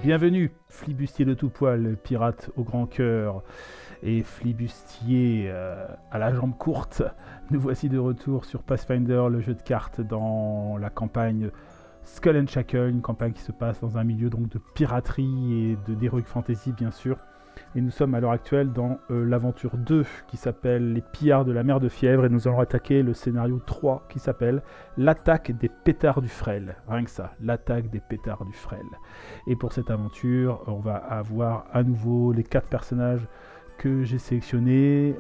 Bienvenue, flibustier de tout poil, pirate au grand cœur et flibustier à la jambe courte. Nous voici de retour sur Pathfinder, le jeu de cartes dans la campagne Skull and Shackle, une campagne qui se passe dans un milieu donc de piraterie et de d'heroic fantasy bien sûr. Et nous sommes à l'heure actuelle dans l'aventure 2 qui s'appelle Les pillards de la mer de fièvre et nous allons attaquer le scénario 3 qui s'appelle L'attaque des pétards du frêle. Rien que ça, l'attaque des pétards du frêle. Et pour cette aventure, on va avoir à nouveau les 4 personnages que j'ai sélectionnés.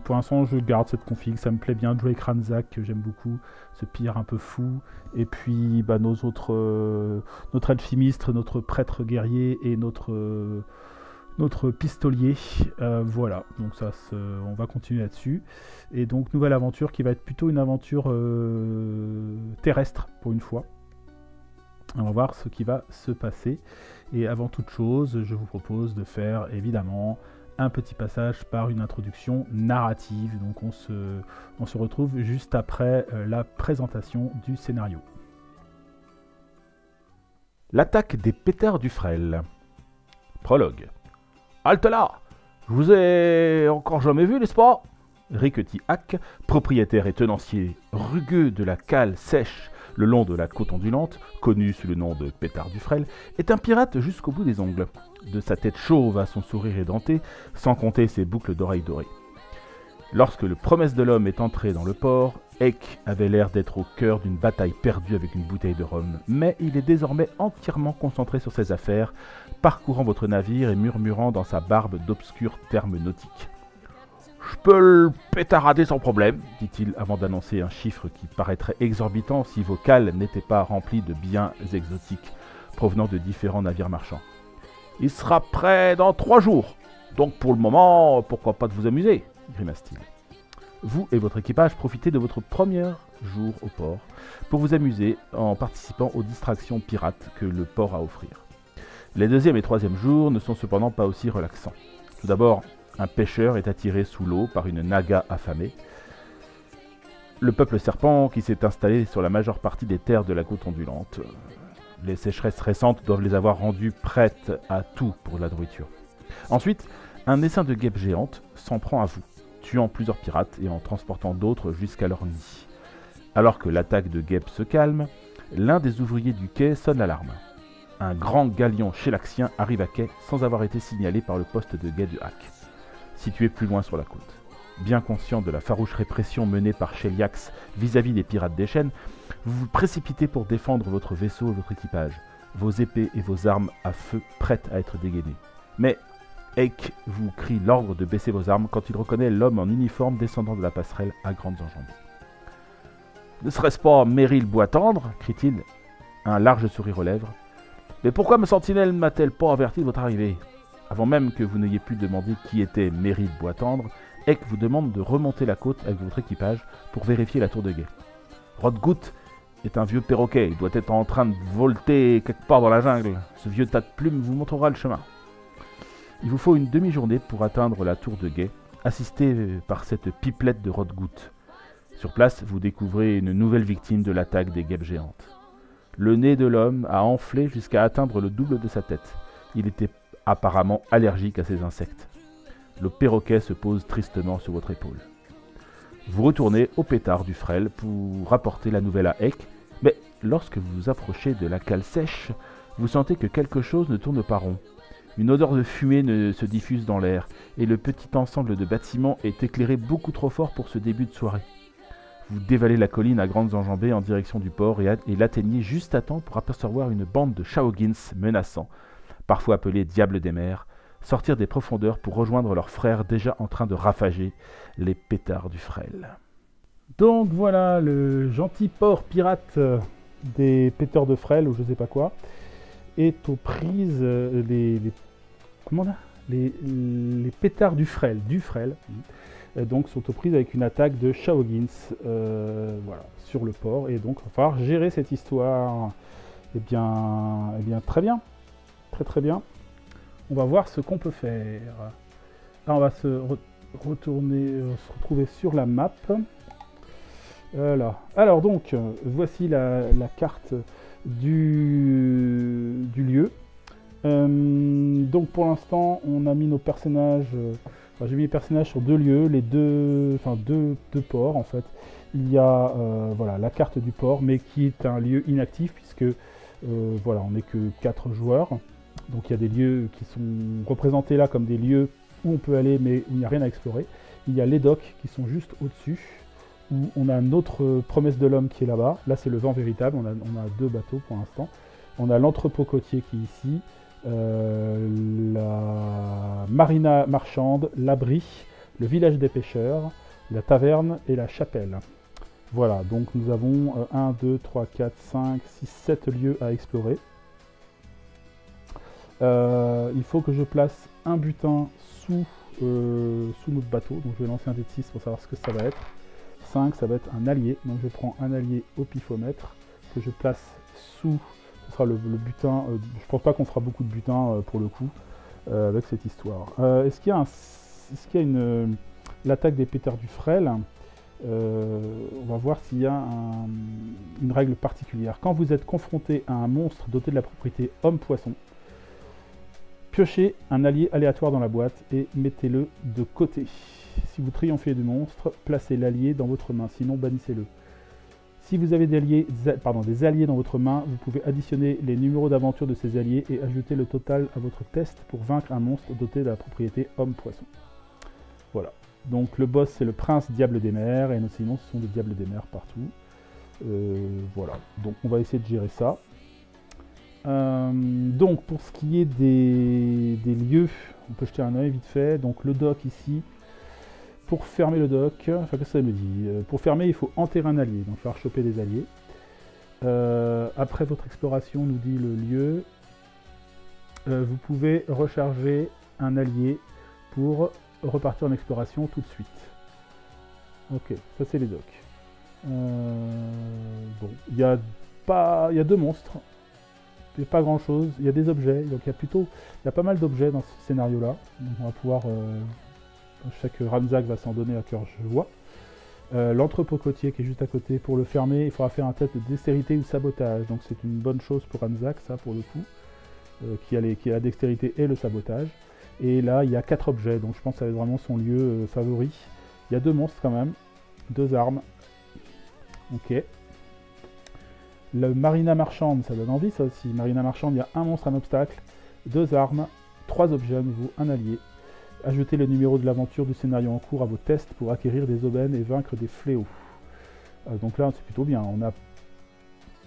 Pour l'instant, je garde cette config, ça me plaît bien. Drake Ranzak, que j'aime beaucoup, ce pillard un peu fou. Et puis notre alchimiste, notre prêtre guerrier et notre pistolier, voilà, donc ça, on va continuer là-dessus. Et donc nouvelle aventure qui va être plutôt une aventure terrestre pour une fois. On va voir ce qui va se passer. Et avant toute chose, je vous propose de faire évidemment un petit passage par une introduction narrative. Donc on se retrouve juste après la présentation du scénario. L'attaque des pétards du frêle. Prologue. Halte là! Je vous ai encore jamais vu, n'est-ce pas? Riquetis Hack, propriétaire et tenancier rugueux de la cale sèche le long de la côte ondulante, connu sous le nom de Pétard du Frêle, est un pirate jusqu'au bout des ongles. De sa tête chauve à son sourire édenté, sans compter ses boucles d'oreilles dorées. Lorsque le promesse de l'homme est entré dans le port, Eck avait l'air d'être au cœur d'une bataille perdue avec une bouteille de rhum, mais il est désormais entièrement concentré sur ses affaires, parcourant votre navire et murmurant dans sa barbe d'obscurs termes nautiques. « Je peux le pétarader sans problème, dit-il avant d'annoncer un chiffre qui paraîtrait exorbitant si vos cales n'étaient pas remplies de biens exotiques provenant de différents navires marchands. Il sera prêt dans 3 jours, donc pour le moment, pourquoi pas de vous amuser, grimace-t-il. Vous et votre équipage profitez de votre premier jour au port pour vous amuser en participant aux distractions pirates que le port a à offrir. Les 2e et 3e jours ne sont cependant pas aussi relaxants. Tout d'abord, un pêcheur est attiré sous l'eau par une naga affamée. Le peuple serpent qui s'est installé sur la majeure partie des terres de la côte ondulante. Les sécheresses récentes doivent les avoir rendues prêtes à tout pour la nourriture. Ensuite, un essaim de guêpes géantes s'en prend à vous, tuant plusieurs pirates et en transportant d'autres jusqu'à leur nid. Alors que l'attaque de guêpes se calme, l'un des ouvriers du quai sonne l'alarme. Un grand galion chélaxien arrive à quai sans avoir été signalé par le poste de guet de Hack, situé plus loin sur la côte. Bien conscient de la farouche répression menée par Sheliax vis-à-vis des pirates des chênes, vous vous précipitez pour défendre votre vaisseau et votre équipage, vos épées et vos armes à feu prêtes à être dégainées. Mais Eck vous crie l'ordre de baisser vos armes quand il reconnaît l'homme en uniforme descendant de la passerelle à grandes enjambées. « Ne serait-ce pas Meryl Bois-Tendre » crie-t-il, un large sourire aux lèvres. « Mais pourquoi ma sentinelle ne m'a-t-elle pas averti de votre arrivée ?» Avant même que vous n'ayez pu demander qui était Meryl Bois-Tendre, Eck vous demande de remonter la côte avec votre équipage pour vérifier la tour de guet. Rodgout est un vieux perroquet, il doit être en train de volter quelque part dans la jungle. Ce vieux tas de plumes vous montrera le chemin. Il vous faut une demi-journée pour atteindre la tour de guet, assisté par cette pipelette de Rodgout. Sur place, vous découvrez une nouvelle victime de l'attaque des guêpes géantes. Le nez de l'homme a enflé jusqu'à atteindre le double de sa tête. Il était apparemment allergique à ces insectes. Le perroquet se pose tristement sur votre épaule. Vous retournez au pétard du frêle pour rapporter la nouvelle à Eck, mais lorsque vous vous approchez de la cale sèche, vous sentez que quelque chose ne tourne pas rond. Une odeur de fumée se diffuse dans l'air, et le petit ensemble de bâtiments est éclairé beaucoup trop fort pour ce début de soirée. Vous dévalez la colline à grandes enjambées en direction du port et l'atteignez juste à temps pour apercevoir une bande de Shawgins menaçants, parfois appelés Diables des mers, sortir des profondeurs pour rejoindre leurs frères déjà en train de rafager les pétards du frêle. Donc voilà, le gentil port pirate des pétards de frêle, ou je sais pas quoi, est aux prises les pétards du frêle, donc sont aux prises avec une attaque de Shawgins, voilà, sur le port, et donc il va falloir gérer cette histoire. Eh bien très bien. Très bien. On va voir ce qu'on peut faire. Là, on va se retrouver sur la map. Voilà. Alors donc, voici la carte du lieu. Donc pour l'instant, on a mis nos personnages. Enfin, j'ai mis les personnages sur deux lieux, deux ports en fait. Il y a voilà, la carte du port, mais qui est un lieu inactif puisque voilà, on n'est que 4 joueurs. Donc il y a des lieux qui sont représentés là comme des lieux où on peut aller mais où il n'y a rien à explorer. Il y a les docks qui sont juste au-dessus, où on a notre promesse de l'homme qui est là-bas. Là c'est le vent véritable, on a 2 bateaux pour l'instant. On a l'entrepôt côtier qui est ici, la marina marchande, l'abri, le village des pêcheurs, la taverne et la chapelle. Voilà, donc nous avons 1, 2, 3, 4, 5, 6, 7 lieux à explorer. Il faut que je place un butin sous notre bateau, donc je vais lancer un dé de 6 pour savoir ce que ça va être. 5, ça va être un allié, donc je prends un allié au pifomètre, que je place sous, ce sera le butin, je pense pas qu'on fera beaucoup de butins pour le coup, avec cette histoire. Est-ce qu'il y a l'attaque des pétards du frêle? On va voir s'il y a une règle particulière. Quand vous êtes confronté à un monstre doté de la propriété homme-poisson, piochez un allié aléatoire dans la boîte et mettez-le de côté. Si vous triomphez du monstre, placez l'allié dans votre main, sinon bannissez-le. Si vous avez des alliés dans votre main, vous pouvez additionner les numéros d'aventure de ces alliés et ajouter le total à votre test pour vaincre un monstre doté de la propriété homme-poisson. Voilà. Donc le boss c'est le prince diable des mers, et sinon ce sont des diables des mers partout. Voilà, donc on va essayer de gérer ça. Donc pour ce qui est des lieux, on peut jeter un œil vite fait. Donc le dock ici, pour fermer le dock, enfin qu'est-ce que ça me dit? Pour fermer il faut enterrer un allié, donc il va falloir choper des alliés. Après votre exploration, nous dit le lieu, vous pouvez recharger un allié pour repartir en exploration tout de suite. Ok, ça c'est les docks. Bon, il y a 2 monstres. Il n'y a pas grand chose, il y a des objets, donc il y a pas mal d'objets dans ce scénario là. Donc on va pouvoir, chaque Ramzak va s'en donner à cœur joie. L'entrepôt côtier qui est juste à côté, pour le fermer, il faudra faire un test de dextérité ou sabotage. Donc c'est une bonne chose pour Ramzak, ça pour le coup, qui a la dextérité et le sabotage. Et là il y a 4 objets, donc je pense que ça va être vraiment son lieu favori. Il y a 2 monstres quand même, 2 armes. Ok. Le marina marchande, ça donne envie ça aussi. Marina marchande, il y a un monstre, un obstacle, 2 armes, 3 objets à nouveau, un allié. Ajoutez le numéro de l'aventure du scénario en cours à vos tests pour acquérir des aubaines et vaincre des fléaux. Donc là c'est plutôt bien,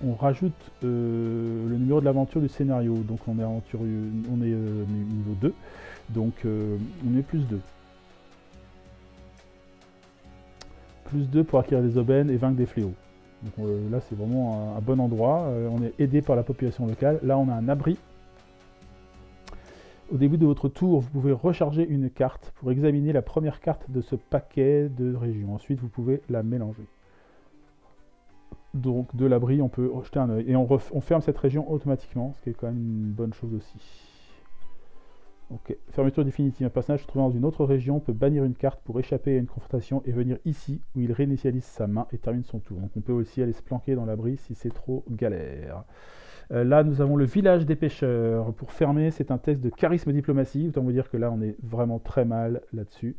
on rajoute le numéro de l'aventure du scénario, donc on est niveau 2, donc on est plus 2. Plus 2 pour acquérir des aubaines et vaincre des fléaux. Donc là c'est vraiment un bon endroit, on est aidé par la population locale. Là on a un abri. Au début de votre tour, vous pouvez recharger une carte pour examiner la première carte de ce paquet de régions. Ensuite vous pouvez la mélanger. Donc de l'abri on peut jeter un œil. Et on ferme cette région automatiquement, ce qui est quand même une bonne chose aussi. Ok, fermeture définitive. Un personnage se trouvant dans une autre région peut bannir une carte pour échapper à une confrontation et venir ici où il réinitialise sa main et termine son tour. Donc on peut aussi aller se planquer dans l'abri si c'est trop galère. Là nous avons le village des pêcheurs. Pour fermer, c'est un test de charisme diplomatie. Autant vous dire que là on est vraiment très mal là-dessus.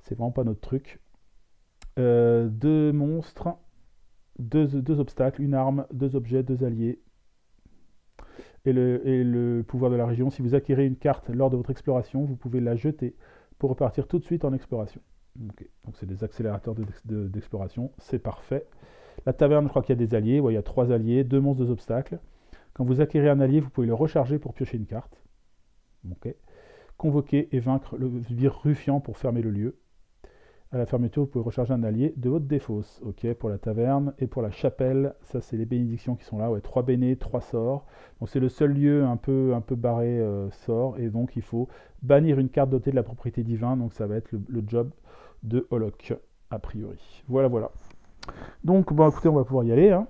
C'est vraiment pas notre truc. 2 monstres, 2 obstacles, une arme, 2 objets, 2 alliés. Et le pouvoir de la région, si vous acquérez une carte lors de votre exploration, vous pouvez la jeter pour repartir tout de suite en exploration. Okay. Donc c'est des accélérateurs d'exploration, c'est parfait. La taverne, je crois qu'il y a des alliés, ouais, il y a 3 alliés, 2 monstres, 2 obstacles. Quand vous acquérez un allié, vous pouvez le recharger pour piocher une carte. Okay. Convoquer et vaincre le sbire ruffian pour fermer le lieu. À la fermeture, vous pouvez recharger un allié de votre défausse. Ok, pour la taverne et pour la chapelle, ça c'est les bénédictions qui sont là. Ouais, 3 bénés, 3 sorts. Donc c'est le seul lieu un peu barré sort. Et donc il faut bannir une carte dotée de la propriété divine. Donc ça va être le job de Holok, a priori. Voilà, voilà. Donc bon, écoutez, on va pouvoir y aller. Hein.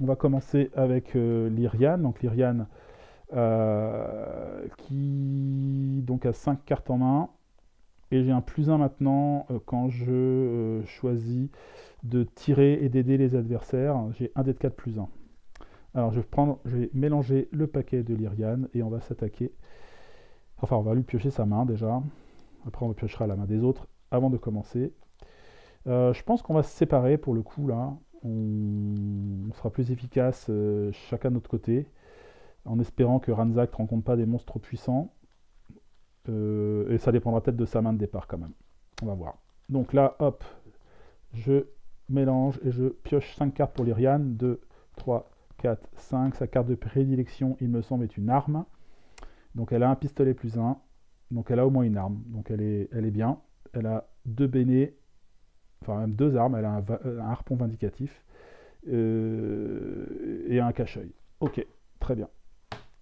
On va commencer avec Lyriane. Donc Lyriane qui donc a 5 cartes en main. Et j'ai un +1 maintenant quand je choisis de tirer et d'aider les adversaires. J'ai un dé de 4 +1. Alors je vais mélanger le paquet de Lyrian et on va s'attaquer. Enfin, on va lui piocher sa main déjà. Après, on piochera la main des autres avant de commencer. Je pense qu'on va se séparer pour le coup là. On sera plus efficace chacun de notre côté, en espérant que Ranzak ne rencontre pas des monstres trop puissants. Et ça dépendra peut-être de sa main de départ quand même. On va voir. Donc là, hop, je mélange et je pioche 5 cartes pour Lyrian. 2, 3, 4, 5. Sa carte de prédilection, il me semble, est une arme. Donc elle a un pistolet plus 1. Donc elle a au moins une arme. Donc elle est bien. Elle a 2 bénets, enfin même 2 armes. Elle a un harpon vindicatif et un cache-œil. Ok, très bien.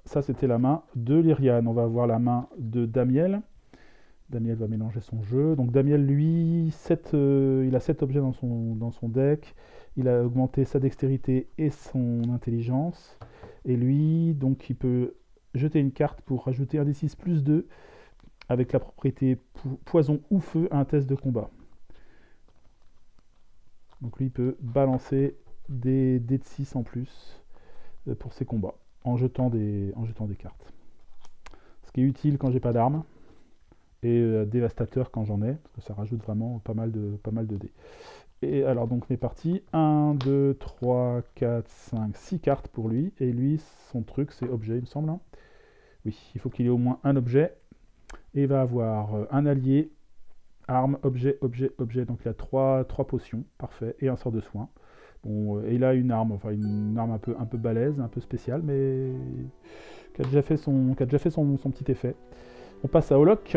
Ça, c'était la main de Lyrian. On va voir la main de Damiel. Damiel va mélanger son jeu. Donc Damiel, lui, il a 7 objets dans son deck. Il a augmenté sa dextérité et son intelligence. Et lui, donc, il peut jeter une carte pour rajouter un D6 plus 2 avec la propriété poison ou feu à un test de combat. Donc lui, il peut balancer des dés de 6 en plus pour ses combats, en jetant des cartes. Ce qui est utile quand j'ai pas d'armes, et dévastateur quand j'en ai, parce que ça rajoute vraiment pas mal de dés. Et alors donc on est parti, 1, 2, 3, 4, 5, 6 cartes pour lui, et lui, son truc, c'est objet, il me semble. Hein. Oui, il faut qu'il ait au moins un objet, et il va avoir un allié, arme, objet, objet, objet, donc il a 3 potions, parfait, et un sort de soin. Bon, et il a une arme un peu balèze, un peu spéciale, mais qui a déjà fait son petit effet. On passe à Olok.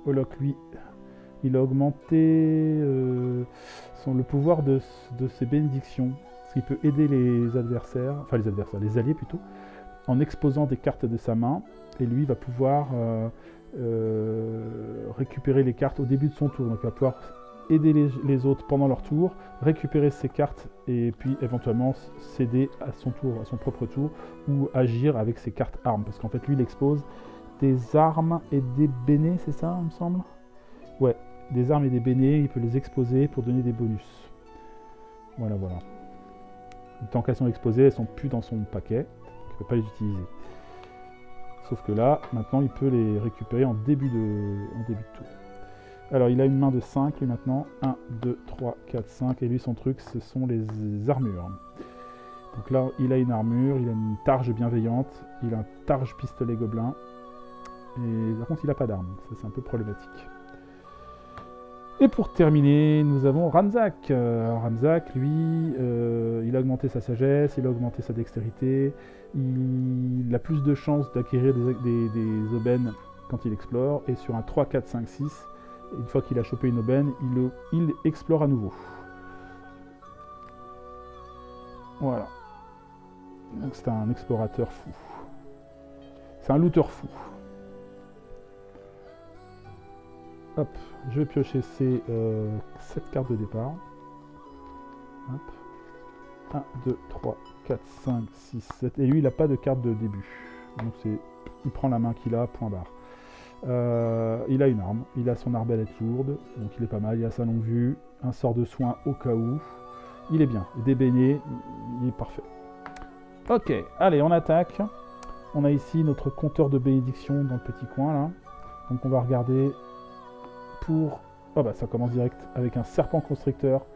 Olok, lui, il a augmenté le pouvoir de ses bénédictions. Parce qu'il peut aider les adversaires, les alliés plutôt, en exposant des cartes de sa main. Et lui va pouvoir récupérer les cartes au début de son tour. Donc il va pouvoir aider les autres pendant leur tour, récupérer ses cartes et puis éventuellement céder à son propre tour, ou agir avec ses cartes armes. Parce qu'en fait, lui, il expose des armes et des bénets, c'est ça, il me semble? Ouais, des armes et des bénets, il peut les exposer pour donner des bonus. Voilà. Tant qu'elles sont exposées, elles sont plus dans son paquet, donc il ne peut pas les utiliser. Sauf que là, maintenant, il peut les récupérer en début de tour. Alors, il a une main de 5, lui, maintenant. 1, 2, 3, 4, 5. Et lui, son truc, ce sont les armures. Donc là, il a une armure, il a une targe bienveillante, il a un targe pistolet gobelin. Et par contre, il n'a pas d'arme. Ça, c'est un peu problématique. Et pour terminer, nous avons Ranzak. Ranzak, lui, il a augmenté sa sagesse, il a augmenté sa dextérité, il a plus de chances d'acquérir des aubaines quand il explore, et sur un 3, 4, 5, 6, une fois qu'il a chopé une aubaine, il explore à nouveau. Voilà. Donc c'est un explorateur fou. C'est un looter fou. Hop, je vais piocher ces 7 cartes de départ. Hop. 1, 2, 3, 4, 5, 6, 7. Et lui, il n'a pas de carte de début. Donc il prend la main qu'il a, point barre. Il a une arme, il a son arbalète lourde, donc il est pas mal, il a sa longue vue, un sort de soin au cas où. Il est bien, des bénets, il est parfait. Ok, allez, on attaque. On a ici notre compteur de bénédiction dans le petit coin là. Donc on va regarder pour... Oh bah ça commence direct avec un serpent constricteur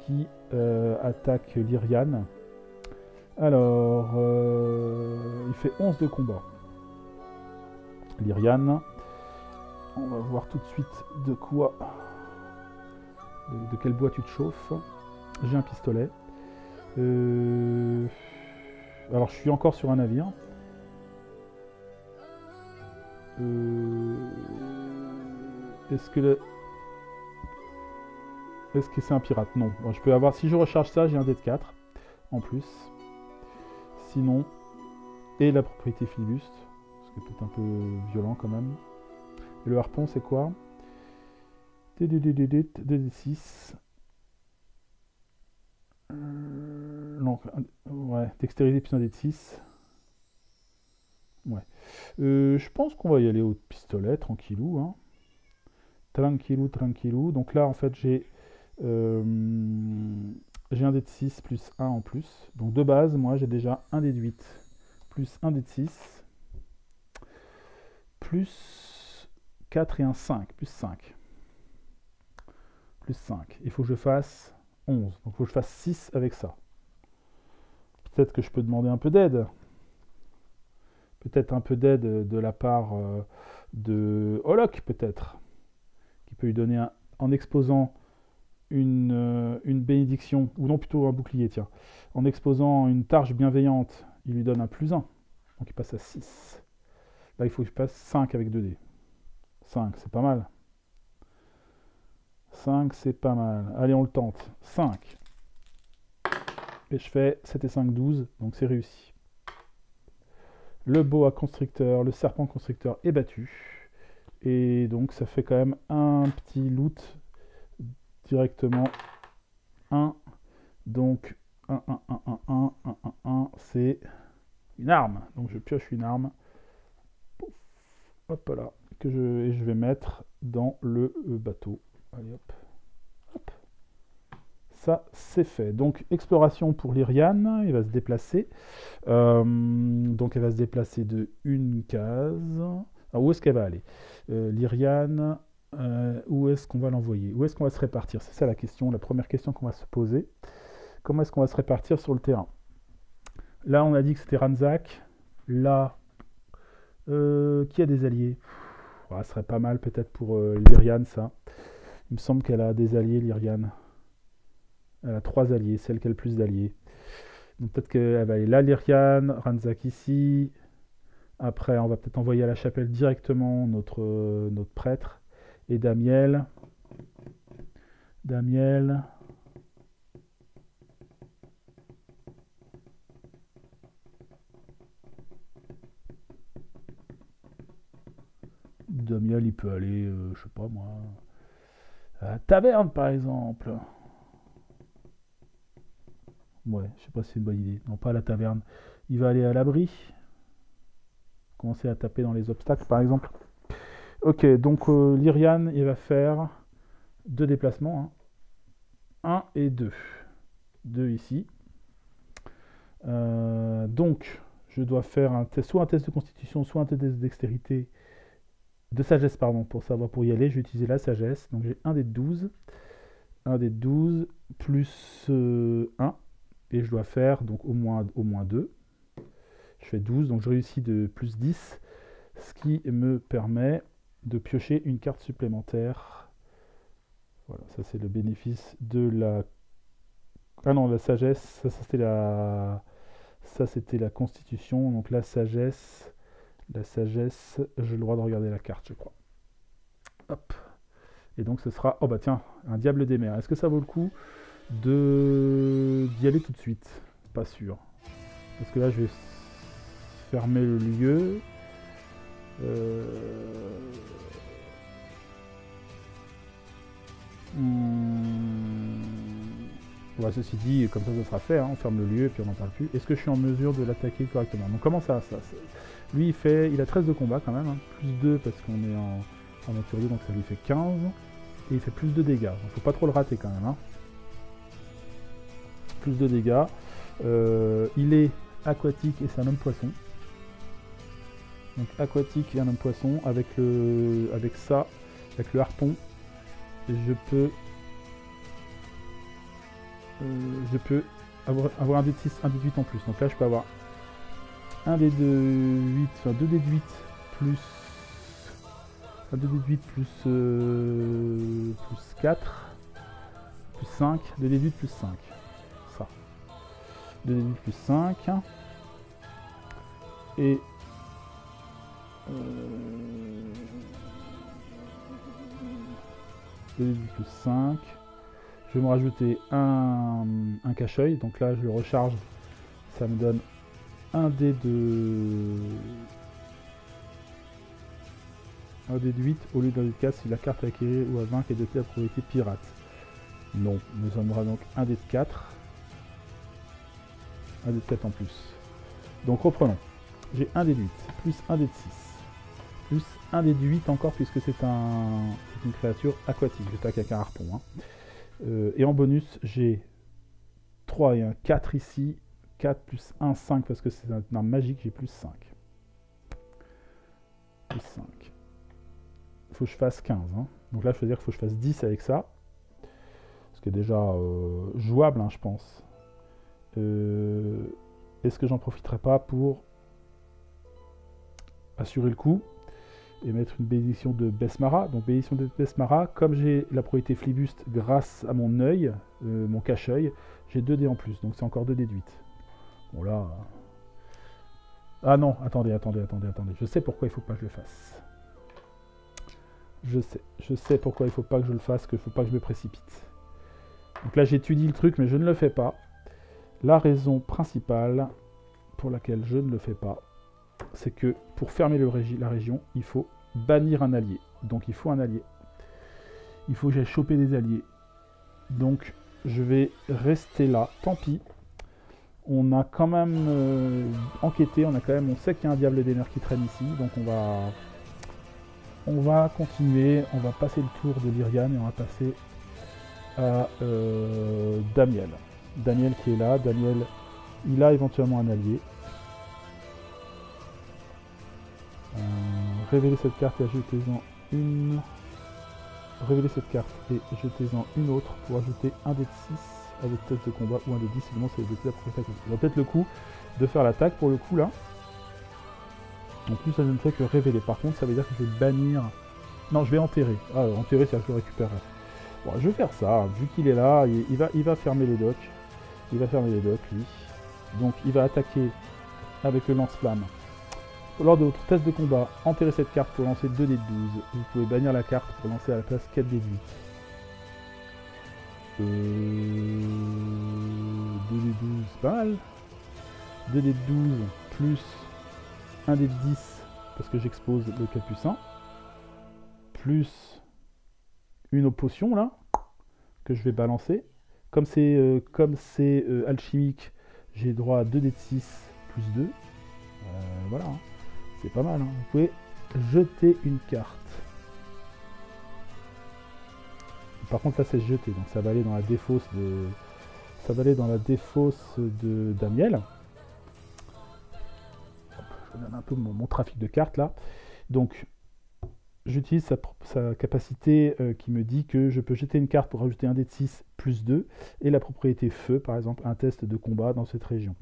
qui attaque Lyrian. Alors, il fait 11 de combat. Lyrian. On va voir tout de suite de quoi... de quel bois tu te chauffes. J'ai un pistolet. Alors je suis encore sur un navire. Est-ce que c'est un pirate? Non. Bon, je peux avoir... Si je recharge ça, j'ai un dé de 4 en plus. Sinon... Et la propriété filibuste. Ce qui est peut-être un peu violent quand même. Et le harpon, c'est quoi? 2d6. Non, ouais, dextérité plus un dé de 6. Ouais. Je pense qu'on va y aller au pistolet, tranquillou. Hein. Tranquillou. Donc là, en fait, j'ai j'ai un dé de 6 plus 1 en plus. Donc de base, moi j'ai déjà un dé de 8 plus un dé de 6 plus 4 et un 5, plus 5. Plus 5. Il faut que je fasse 11. Donc il faut que je fasse 6 avec ça. Peut-être que je peux demander un peu d'aide. Peut-être un peu d'aide de la part de Holoc, peut-être. Qui peut lui donner en exposant une bénédiction, ou non plutôt un bouclier, tiens. En exposant une tâche bienveillante, il lui donne un plus 1. Donc il passe à 6. Là, il faut que je passe 5 avec 2 dés. 5, c'est pas mal. 5, c'est pas mal. Allez, on le tente. 5. Et je fais 7 et 5, 12. Donc c'est réussi. Le boa constricteur, le serpent constricteur est battu. Et donc ça fait quand même un petit loot directement. 1. Donc 1, 1, 1, 1, 1, 1, 1, 1. C'est une arme. Donc je pioche une arme. Pouf. Hop là. Et je vais mettre dans le bateau. Allez hop. Hop. Ça, c'est fait. Donc, exploration pour Lyriane. Il va se déplacer. Donc, elle va se déplacer de une case. Alors, où est-ce qu'elle va aller Lyriane, où est-ce qu'on va l'envoyer? Où est-ce qu'on va se répartir? C'est ça la question, la première question qu'on va se poser. Comment est-ce qu'on va se répartir sur le terrain? Là, on a dit que c'était Ranzak. Là, qui a des alliés? Ça serait pas mal peut-être pour Lyriane, ça. Il me semble qu'elle a des alliés, Lyriane. Elle a 3 alliés, celle qui a le plus d'alliés. Donc peut-être qu'elle va aller là, Lyriane, Ranzak ici. Après, on va peut-être envoyer à la chapelle directement notre prêtre. Et Damiel. Damiel. Damiel, il peut aller, je sais pas moi, à la taverne par exemple. Ouais, je sais pas si c'est une bonne idée. Non, pas à la taverne. Il va aller à l'abri. Commencer à taper dans les obstacles, par exemple. Ok, donc Lyriane, il va faire 2 déplacements. 1 et 2. 2 ici. Donc, je dois faire un test, soit un test de constitution, soit un test de dextérité. De sagesse, pardon, pour y aller. Je vais utiliser la sagesse. Donc, j'ai 1 des 12. 1 des 12 plus 1. Et je dois faire donc au moins 2. Je fais 12, donc je réussis de plus 10, ce qui me permet de piocher une carte supplémentaire. Voilà, ça c'est le bénéfice de la... Ah non, la sagesse, ça c'était la constitution, donc la sagesse, j'ai le droit de regarder la carte, je crois. Hop. Et donc ce sera, oh bah tiens, un diable des mers. Est-ce que ça vaut le coup d'y aller tout de suite? Pas sûr. Parce que là, je vais fermer le lieu. Ouais, ceci dit, comme ça sera fait, hein, on ferme le lieu et puis on n'en parle plus. Est-ce que je suis en mesure de l'attaquer correctement? Donc comment ça, lui, il a 13 de combat quand même, hein, plus 2 parce qu'on est en nature 2, donc ça lui fait 15. Et il fait plus de dégâts. Donc faut pas trop le rater quand même. Hein. Plus de dégâts. Il est aquatique et c'est un homme poisson. Donc aquatique et un homme poisson avec le harpon. Je peux avoir un dé de 6, un dé de 8 en plus. Donc là je peux avoir un dé de 8, enfin 2 dés de 8 plus 2 dés de 8 plus 4 plus 5, 2 dés de 8 plus 5. Ça. 2 dés de 8 plus 5. Et 2 dés de 8 plus 5. Je vais me rajouter un cache-œil. Donc là je le recharge. Ça me donne un dé de 8 au lieu d'un dé de 4 si la carte à acquérir ou à vaincre est dotée de la probabilité pirate. Non, nous donnera donc un dé de 4. Un dé de 4 en plus. Donc reprenons. J'ai un dé de 8, plus un dé de 6, plus un dé de 8 encore puisque c'est une créature aquatique. J'attaque avec un harpon. Hein. Et en bonus, j'ai 3 et un 4 ici. 4 plus 1, 5 parce que c'est un arme magique, j'ai plus 5. Plus 5. Il faut que je fasse 15. Hein. Donc là, je veux dire qu'il faut que je fasse 10 avec ça. Ce qui est déjà jouable, hein, je pense. Est-ce que j'en profiterai pas pour assurer le coup et mettre une bénédiction de Besmara. Donc bénédiction de Besmara, comme j'ai la probabilité flibuste grâce à mon œil, mon cache-œil, j'ai 2 dés en plus, donc c'est encore 2 déduites. Bon là... Ah non, attendez. Je sais pourquoi il faut pas que je le fasse. Je sais pourquoi il faut pas que je le fasse, qu'il faut pas que je me précipite. Donc là j'étudie le truc, mais je ne le fais pas. La raison principale pour laquelle je ne le fais pas, c'est que pour fermer la région, il faut bannir un allié. Donc il faut un allié. Il faut que j'aille choper des alliés. Donc je vais rester là, tant pis. On a quand même enquêté, on sait qu'il y a un diable des mers qui traîne ici, donc on va continuer, on va passer le tour de Lyrian et on va passer à Damiel. Damiel qui est là, Damiel, il a éventuellement un allié. Révélez cette carte et ajoutez-en une. Révélez cette carte et jetez-en une autre pour ajouter un dé de 6 à votre test de combat ou un dé de 10 si c'est le dé de la propriété. Il va peut-être le coup de faire l'attaque pour le coup là. En plus, ça ne fait que révéler. Par contre, ça veut dire que je vais bannir. Non, je vais enterrer. Ah, enterrer, c'est-à-dire que je le récupérerai. Bon, je vais faire ça. Vu qu'il est là, il va fermer les docks. Il va fermer les docks, lui. Donc, il va attaquer avec le lance-flamme. Lors de votre test de combat, enterrez cette carte pour lancer 2 dés de 12. Vous pouvez bannir la carte pour lancer à la place 4 dés de 8. 2 dés de 12, c'est pas mal. 2 dés de 12 plus 1 dé de 10 parce que j'expose le capucin. Plus une potion là que je vais balancer. Comme c'est alchimique, j'ai droit à 2 dés de 6 plus 2. Voilà. Hein. C'est pas mal, hein. Vous pouvez jeter une carte. Par contre là c'est jeté, donc ça va aller dans la défausse de. Ça va aller dans la défausse de Damiel. Je donne un peu mon trafic de cartes là. Donc j'utilise sa capacité qui me dit que je peux jeter une carte pour rajouter un dé de 6 plus 2 et la propriété feu, par exemple, un test de combat dans cette région.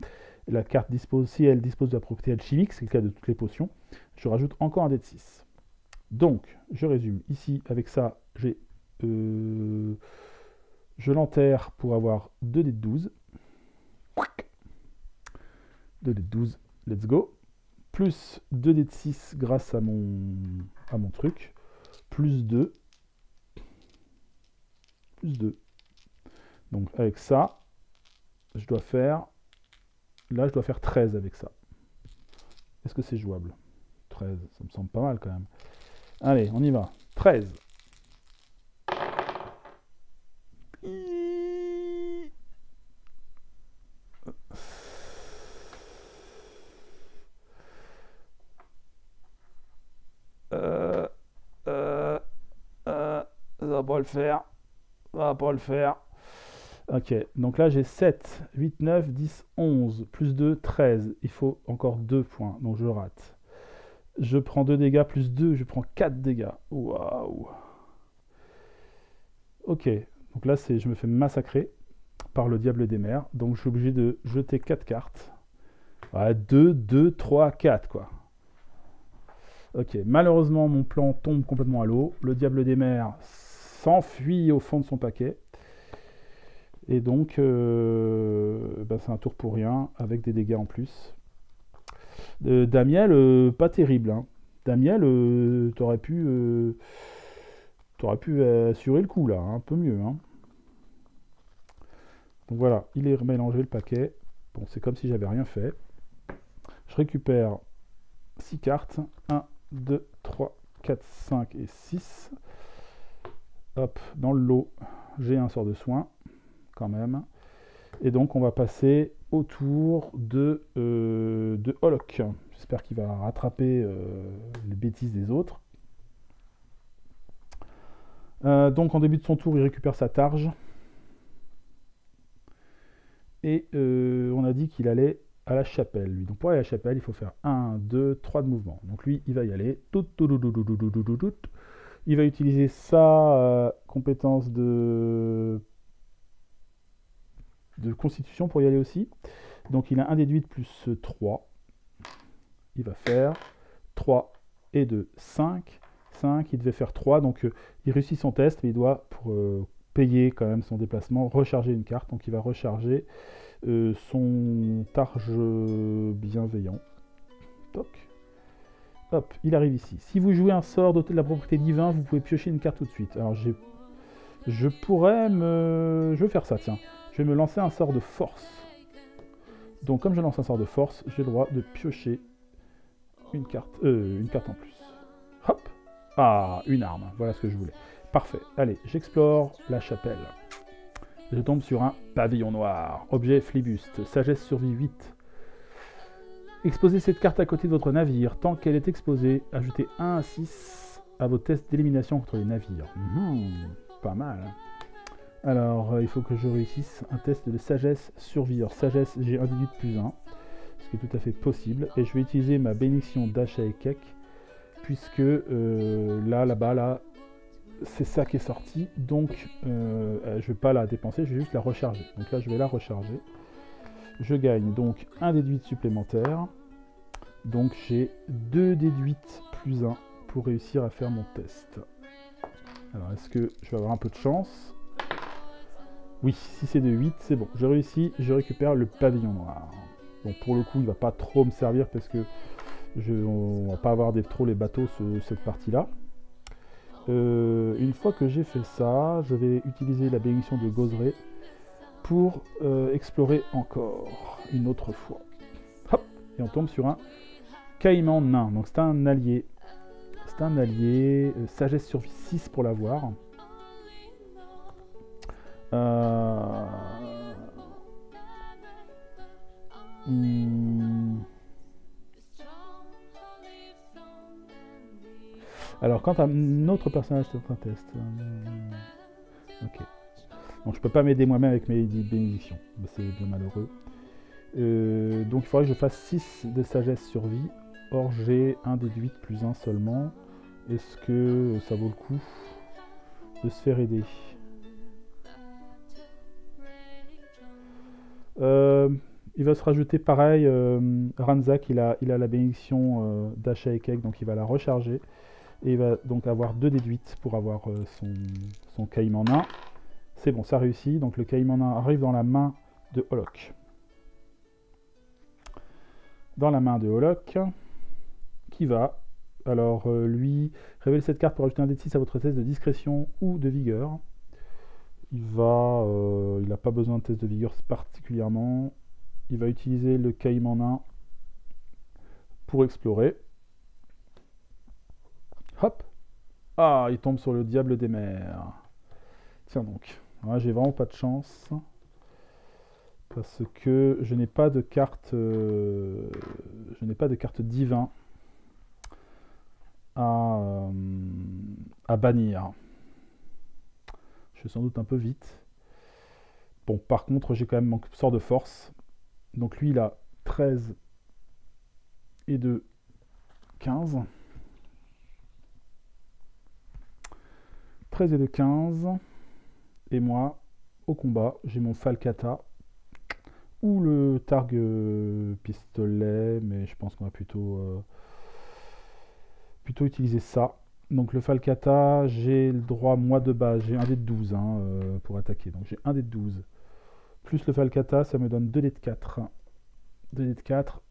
La carte dispose, si elle dispose de la propriété alchimique, c'est le cas de toutes les potions, je rajoute encore un dé de 6. Donc, je résume. Ici, avec ça, je l'enterre pour avoir 2 dés de 12. 2 dés de 12, let's go. Plus 2 dés de 6 grâce à mon truc. Plus 2. Plus 2. Donc, avec ça, je dois faire... Là, je dois faire 13 avec ça. Est-ce que c'est jouable? 13, ça me semble pas mal quand même. Allez, on y va. 13. Ça va pas le faire. Ça va pas le faire. Ok, donc là j'ai 7, 8, 9, 10, 11, plus 2, 13. Il faut encore 2 points, donc je rate. Je prends 2 dégâts, plus 2, je prends 4 dégâts. Waouh. Ok, donc là je me fais massacrer par le diable des mers. Donc je suis obligé de jeter 4 cartes. Voilà, 2, 2, 3, 4 quoi. Ok, malheureusement mon plan tombe complètement à l'eau. Le diable des mers s'enfuit au fond de son paquet. Et donc, c'est un tour pour rien, avec des dégâts en plus. Damiel, pas terrible. Hein. Damiel, t'aurais pu assurer le coup, là, un peu mieux. Hein. Donc voilà, il est remélangé le paquet. Bon, c'est comme si j'avais rien fait. Je récupère 6 cartes. 1, 2, 3, 4, 5 et 6. Hop, dans le lot, j'ai un sort de soin. Quand même. Et donc on va passer au tour de Holok. J'espère qu'il va rattraper les bêtises des autres. Donc en début de son tour, il récupère sa targe. Et on a dit qu'il allait à la chapelle, lui. Donc pour aller à la chapelle, il faut faire 1, 2, 3 de mouvement. Donc lui, il va y aller. Il va utiliser sa compétence de constitution pour y aller aussi. Donc il a un déduit plus 3. Il va faire 3 et 2, 5. 5, il devait faire 3. Donc il réussit son test, mais il doit, pour payer quand même son déplacement, recharger une carte. Donc il va recharger son targe bienveillant. Toc. Hop, il arrive ici. Si vous jouez un sort doté de la propriété divin, vous pouvez piocher une carte tout de suite. Alors je pourrais me... Je vais faire ça, tiens. Je vais me lancer un sort de force. Donc comme je lance un sort de force, j'ai le droit de piocher une carte en plus. Hop. Ah, une arme. Voilà ce que je voulais. Parfait. Allez, j'explore la chapelle. Je tombe sur un pavillon noir. Objet flibuste. Sagesse survie 8. Exposez cette carte à côté de votre navire. Tant qu'elle est exposée, ajoutez 1 à 6 à vos tests d'élimination contre les navires. Pas mal. Alors, il faut que je réussisse un test de sagesse survie. Alors, sagesse, j'ai un déduit de plus 1, ce qui est tout à fait possible. Et je vais utiliser ma bénédiction d'achat et cake, puisque là, c'est ça qui est sorti. Donc, je ne vais pas la dépenser, je vais juste la recharger. Donc là, je vais la recharger. Je gagne donc un déduit supplémentaire. Donc, j'ai 2 déduits plus 1 pour réussir à faire mon test. Alors, est-ce que je vais avoir un peu de chance ? Oui, si c'est de 8, c'est bon. Je réussis, je récupère le pavillon noir. Bon, pour le coup, il ne va pas trop me servir parce que on ne va pas avoir trop les bateaux cette partie-là. Une fois que j'ai fait ça, je vais utiliser la bénédiction de Gozré pour explorer encore une autre fois. Hop, et on tombe sur un caïman nain. Donc c'est un allié. C'est un allié. Sagesse survie 6 pour l'avoir. Alors, quant à notre personnage, c'est un test. Ok. Donc, je peux pas m'aider moi-même avec mes bénédictions. C'est bien malheureux. Donc, il faudrait que je fasse 6 de sagesse survie. Or, j'ai un déduit plus 1 seulement. Est-ce que ça vaut le coup de se faire aider ? Il va se rajouter pareil, Ranzak il a la bénédiction d'achat et cake, donc il va la recharger et il va donc avoir 2 déduites pour avoir son caïman nain. C'est bon, ça réussit, donc le caïman nain arrive dans la main de Holok. Dans la main de Holok, qui va, alors lui, révèle cette carte pour ajouter un dé de 6 à votre test de discrétion ou de vigueur. Il n'a pas besoin de test de vigueur particulièrement. Il va utiliser le caïman nain pour explorer. Hop. Ah, il tombe sur le diable des mers. Tiens donc. Ouais, j'ai vraiment pas de chance. Parce que je n'ai pas de carte... je n'ai pas de carte divin à bannir. Je suis sans doute un peu vite. Bon, par contre, j'ai quand même mon sort de force. Donc lui, il a 13 et 2, 15. 13 et 2, 15. Et moi, au combat, j'ai mon Falcata ou le Targ pistolet, mais je pense qu'on va plutôt utiliser ça. Donc le Falcata, j'ai le droit, moi de base, j'ai un dé de 12 pour attaquer. Donc j'ai un dé de 12. Plus le Falcata, ça me donne 2 dés de 4. 2 dés de 4,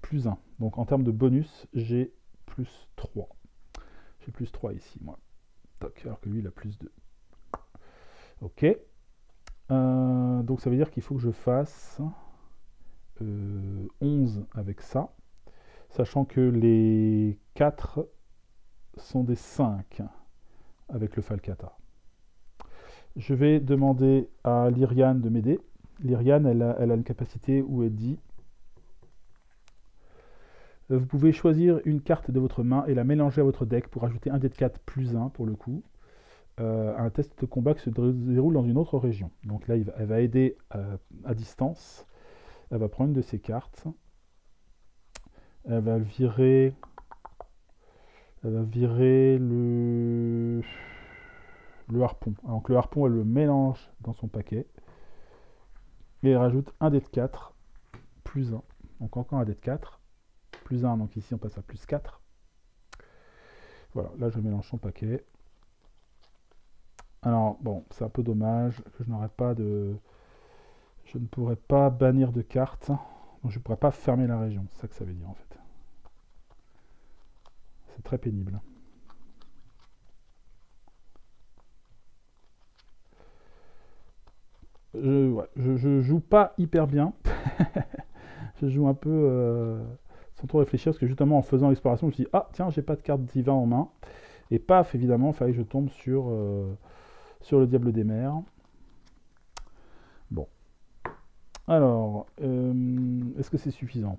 plus 1. Donc en termes de bonus, j'ai plus 3. J'ai plus 3 ici, moi. Toc, alors que lui, il a plus 2. Ok. Donc ça veut dire qu'il faut que je fasse 11 avec ça. Sachant que les 4 sont des 5 avec le Falcata. Je vais demander à Lyriane de m'aider. Lyriane, elle a une capacité où elle dit vous pouvez choisir une carte de votre main et la mélanger à votre deck pour ajouter un dé de 4 plus 1 pour le coup. un test de combat qui se déroule dans une autre région. Donc là, elle va aider à distance. Elle va prendre une de ses cartes. Elle va virer le harpon. Donc le harpon, elle le mélange dans son paquet. Et elle rajoute un dé de 4, plus 1. Donc encore un dé de 4, plus 1. Donc ici, on passe à plus 4. Voilà, là, je mélange son paquet. Alors, bon, c'est un peu dommage que je n'aurais pas de... Je ne pourrais pas bannir de cartes. Donc je ne pourrais pas fermer la région. C'est ça que ça veut dire, en fait. C'est très pénible. Je joue pas hyper bien. Je joue un peu sans trop réfléchir, parce que justement en faisant l'exploration, je me suis dit, ah tiens, j'ai pas de carte divin en main. Et paf, évidemment, il fallait que je tombe sur le diable des mers. Bon. Alors, est-ce que c'est suffisant?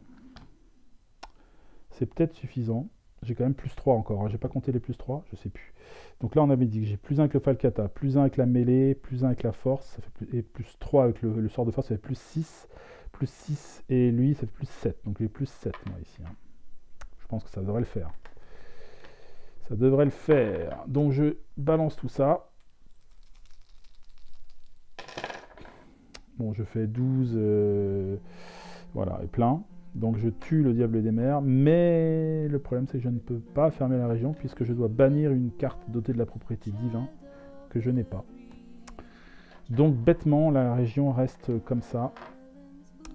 C'est peut-être suffisant. J'ai quand même plus 3 encore, hein. J'ai pas compté les plus 3, je sais plus. Donc là, on avait dit que j'ai plus 1 avec le falcata, plus 1 avec la mêlée, plus 1 avec la force, ça fait et plus 3 avec le sort de force, ça fait plus 6. Plus 6, et lui, ça fait plus 7. Donc j'ai plus 7, moi, ici. Hein. Je pense que ça devrait le faire. Ça devrait le faire. Donc je balance tout ça. Bon, je fais 12, voilà, et plein. Donc je tue le diable des mers, mais le problème c'est que je ne peux pas fermer la région puisque je dois bannir une carte dotée de la propriété divin que je n'ai pas. Donc bêtement, la région reste comme ça.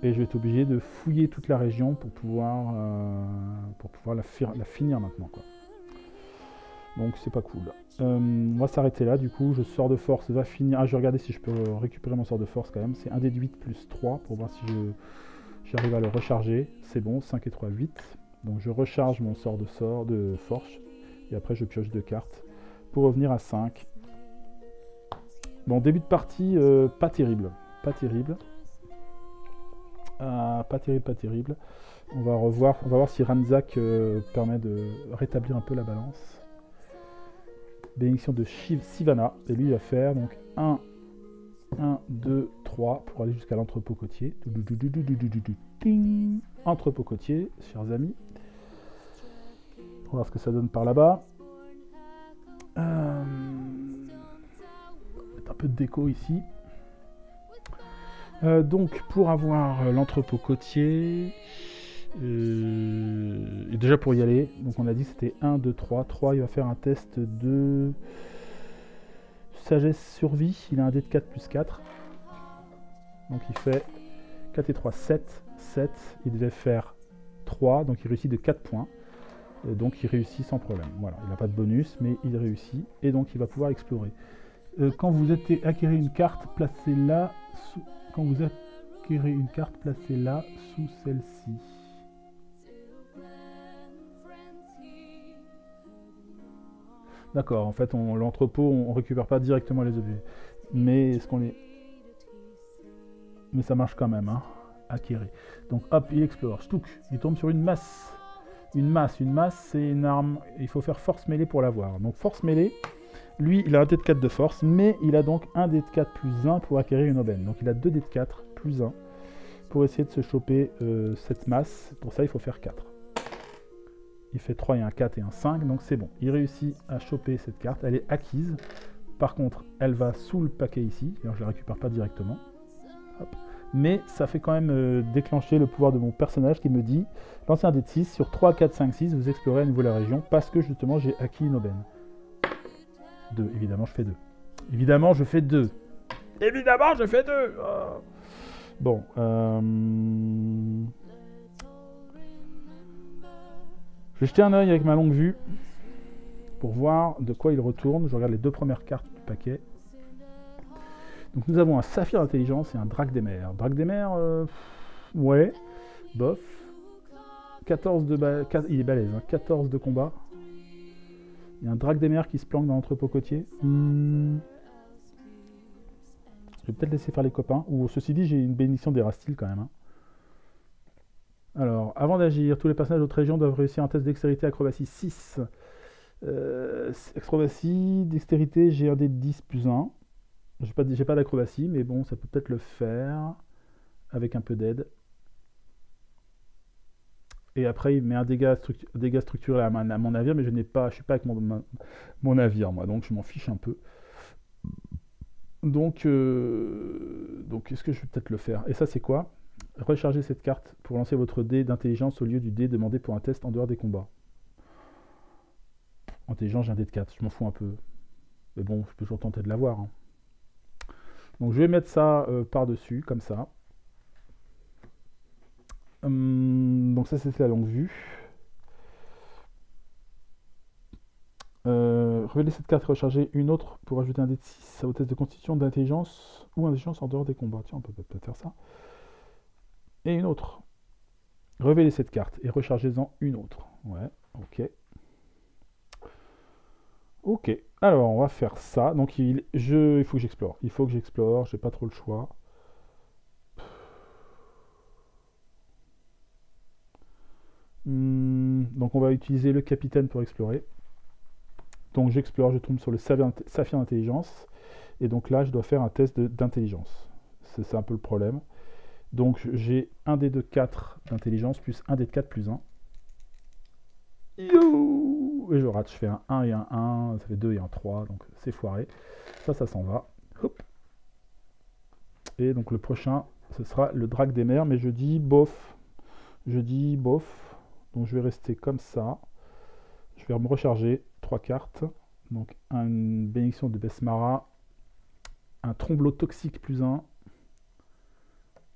Et je vais être obligé de fouiller toute la région pour pouvoir la finir maintenant, quoi. Donc c'est pas cool. On va s'arrêter là, du coup, je sors de force, va finir. Ah, je vais regarder si je peux récupérer mon sort de force quand même. C'est un dé de 8 plus 3 pour voir si j'arrive à le recharger. C'est bon, 5 et 3, 8. Donc je recharge mon sort de force. Et après je pioche 2 cartes pour revenir à 5. Bon, début de partie, pas terrible. Pas terrible. Pas terrible. On va voir si Ranzak permet de rétablir un peu la balance. Bénédiction de Sivana. Et lui, il va faire donc 1, 2, 3 pour aller jusqu'à l'entrepôt côtier. Entrepôt côtier, chers amis. On va voir ce que ça donne par là-bas. Mettre un peu de déco ici. Donc pour avoir l'entrepôt côtier, et déjà pour y aller, donc on a dit que c'était 1, 2, 3. 3, il va faire un test de sagesse survie. Il a un dé de 4 plus 4. Donc il fait 4 et 3, 7. 7. Il devait faire 3, donc il réussit de 4 points. Et donc il réussit sans problème. Voilà, il n'a pas de bonus, mais il réussit. Et donc il va pouvoir explorer. Quand vous acquérez une carte, placez-la sous... Quand vous acquérez une carte, placez-la sous celle-ci. D'accord, en fait, l'entrepôt, on récupère pas directement les objets. Mais est-ce qu'on les... Mais ça marche quand même, hein. Acquérir. Donc hop, il explore. Stouk, il tombe sur une masse. Une masse, c'est une arme. Il faut faire force mêlée pour l'avoir. Donc force mêlée, lui, il a un dé de 4 de force, mais il a donc un dé de 4 plus 1 pour acquérir une aubaine. Donc il a 2 dés de 4 plus 1 pour essayer de se choper cette masse. Pour ça, il faut faire 4. Il fait 3 et un 4 et un 5, donc c'est bon. Il réussit à choper cette carte, elle est acquise. Par contre, elle va sous le paquet ici. Alors, je ne la récupère pas directement. Hop. Mais ça fait quand même déclencher le pouvoir de mon personnage qui me dit lancez un dé de 6, sur 3, 4, 5, 6, vous explorez à nouveau la région parce que justement j'ai acquis une aubaine. 2, évidemment je fais 2. Évidemment je fais 2. Évidemment je fais 2. Oh. Bon. Je vais jeter un œil avec ma longue vue pour voir de quoi il retourne. Je regarde les 2 premières cartes du paquet. Donc nous avons un saphir d'intelligence et un drac des mers. Drac des mers, ouais, bof. 14 de il est balèze, hein. 14 de combat. Il y a un drac des mers qui se planque dans l'entrepôt côtier. Je vais peut-être laisser faire les copains. Ou ceci dit, j'ai une bénédiction d'Erastil quand même. Hein. Alors, avant d'agir, tous les personnages d'autres régions doivent réussir un test de dextérité acrobatie 6. Acrobatie, dextérité, j'ai un dé de 10 plus 1. J'ai pas d'acrobatie, mais bon, ça peut peut-être le faire avec un peu d'aide. Et après, il met un dégât structuré à mon navire, mais je suis pas avec mon navire, moi, donc je m'en fiche un peu. Donc est-ce que je vais peut-être le faire? Et ça, c'est quoi? Rechargez cette carte pour lancer votre dé d'intelligence au lieu du dé demandé pour un test en dehors des combats. Intelligence, j'ai un dé de 4, je m'en fous un peu. Mais bon, je peux toujours tenter de l'avoir. Hein. Donc je vais mettre ça par-dessus, comme ça. Donc ça, c'est la longue vue. Révéler cette carte et recharger une autre pour ajouter un dé de 6 au test de constitution, d'intelligence ou intelligence en dehors des combats. Tiens, on peut peut-être faire ça. Et une autre. Révélez cette carte et rechargez-en une autre. Ouais, ok. Ok, alors on va faire ça. Donc il faut que j'explore. Il faut que j'explore, j'ai pas trop le choix. Donc on va utiliser le capitaine pour explorer. Donc j'explore, je tombe sur le saphir d'intelligence. Et donc là, je dois faire un test d'intelligence. C'est un peu le problème. Donc j'ai un dé de 4 d'intelligence plus un dé de 4 plus 1. Yo, et je rate, je fais un 1 et un 1, ça fait 2 et un 3, donc c'est foiré. Ça s'en va. Hop. Et donc le prochain, ce sera le drac des mers, mais je dis bof. Je dis bof. Donc je vais rester comme ça. Je vais me recharger 3 cartes. Donc une bénédiction de Besmara, un tromblot toxique plus 1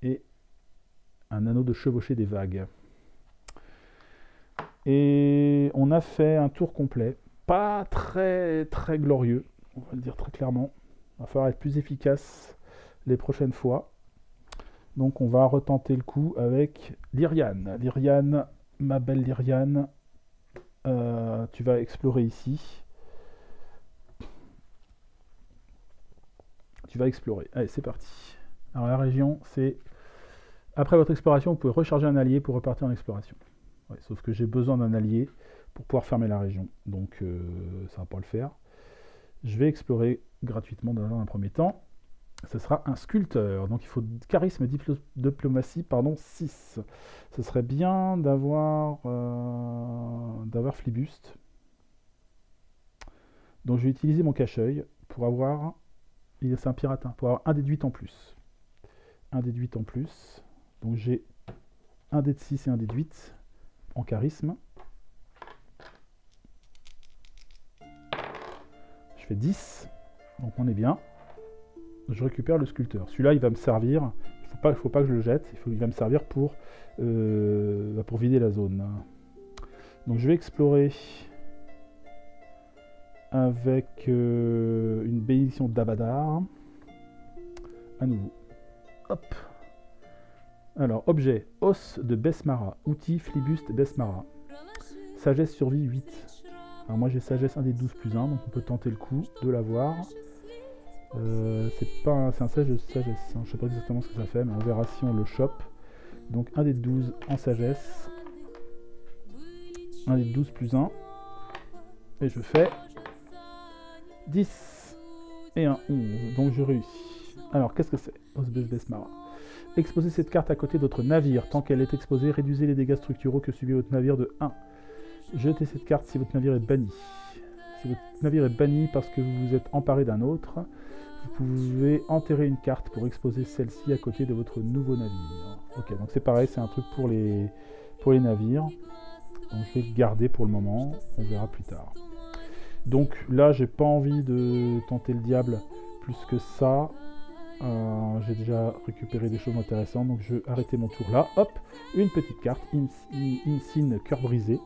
et un anneau de chevaucher des vagues. Et on a fait un tour complet, pas très très glorieux, on va le dire très clairement. Il va falloir être plus efficace les prochaines fois. Donc on va retenter le coup avec Lyriane. Lyriane, ma belle Lyriane, tu vas explorer ici. Tu vas explorer. Allez, c'est parti. Alors la région, c'est... Après votre exploration, vous pouvez recharger un allié pour repartir en exploration. Ouais, sauf que j'ai besoin d'un allié pour pouvoir fermer la région. Donc ça va pas le faire. Je vais explorer gratuitement dans un premier temps. Ce sera un sculpteur. Donc il faut charisme et diplomatie, pardon, 6. Ce serait bien d'avoir flibuste. Donc je vais utiliser mon cache-œil pour avoir... C'est un pirate, hein, pour avoir un dé de 8 en plus. Un dé de 8 en plus. Donc j'ai un dé de 6 et un dé de 8 en charisme. Je fais 10. Donc on est bien. Je récupère le sculpteur. Celui-là, il va me servir. Il ne faut pas que je le jette. Il va me servir pour vider la zone. Donc je vais explorer avec une bénédiction d'Abadar. À nouveau. Hop. Alors, objet, os de Besmara. Outil, flibuste, Besmara. Sagesse, survie, 8. Alors moi j'ai sagesse 1 des 12 plus 1, donc on peut tenter le coup de l'avoir. C'est un sagesse, hein. Je sais pas exactement ce que ça fait, mais on verra si on le chope. Donc 1 des 12 en sagesse. 1 des 12 plus 1. Et je fais 10 et un 11. Donc je réussis. Alors qu'est-ce que c'est? Os de Besmara. Exposez cette carte à côté de votre navire. Tant qu'elle est exposée, réduisez les dégâts structuraux que subit votre navire de 1. Jetez cette carte si votre navire est banni. Si votre navire est banni parce que vous vous êtes emparé d'un autre, vous pouvez enterrer une carte pour exposer celle-ci à côté de votre nouveau navire. Ok, donc c'est pareil, c'est un truc pour les navires. Donc je vais le garder pour le moment, on verra plus tard. Donc là, j'ai pas envie de tenter le diable plus que ça. J'ai déjà récupéré des choses intéressantes, donc je vais arrêter mon tour là. Hop, une petite carte, Insigne Cœur Brisé.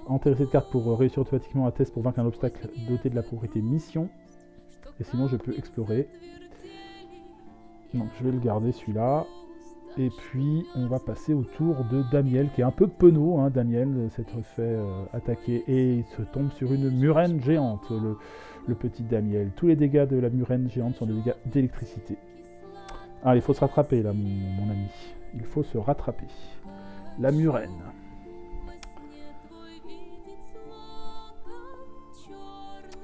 Enterrer cette carte pour réussir automatiquement un test pour vaincre un obstacle doté de la propriété mission. Et sinon je peux explorer. Donc je vais le garder celui-là. Et puis on va passer au tour de Damiel, qui est un peu penaud, hein, Damiel s'être fait attaquer. Et il se tombe sur une murène géante, le petit Damiel. Tous les dégâts de la murène géante sont des dégâts d'électricité. Ah, il faut se rattraper là, mon ami. Il faut se rattraper. La murène.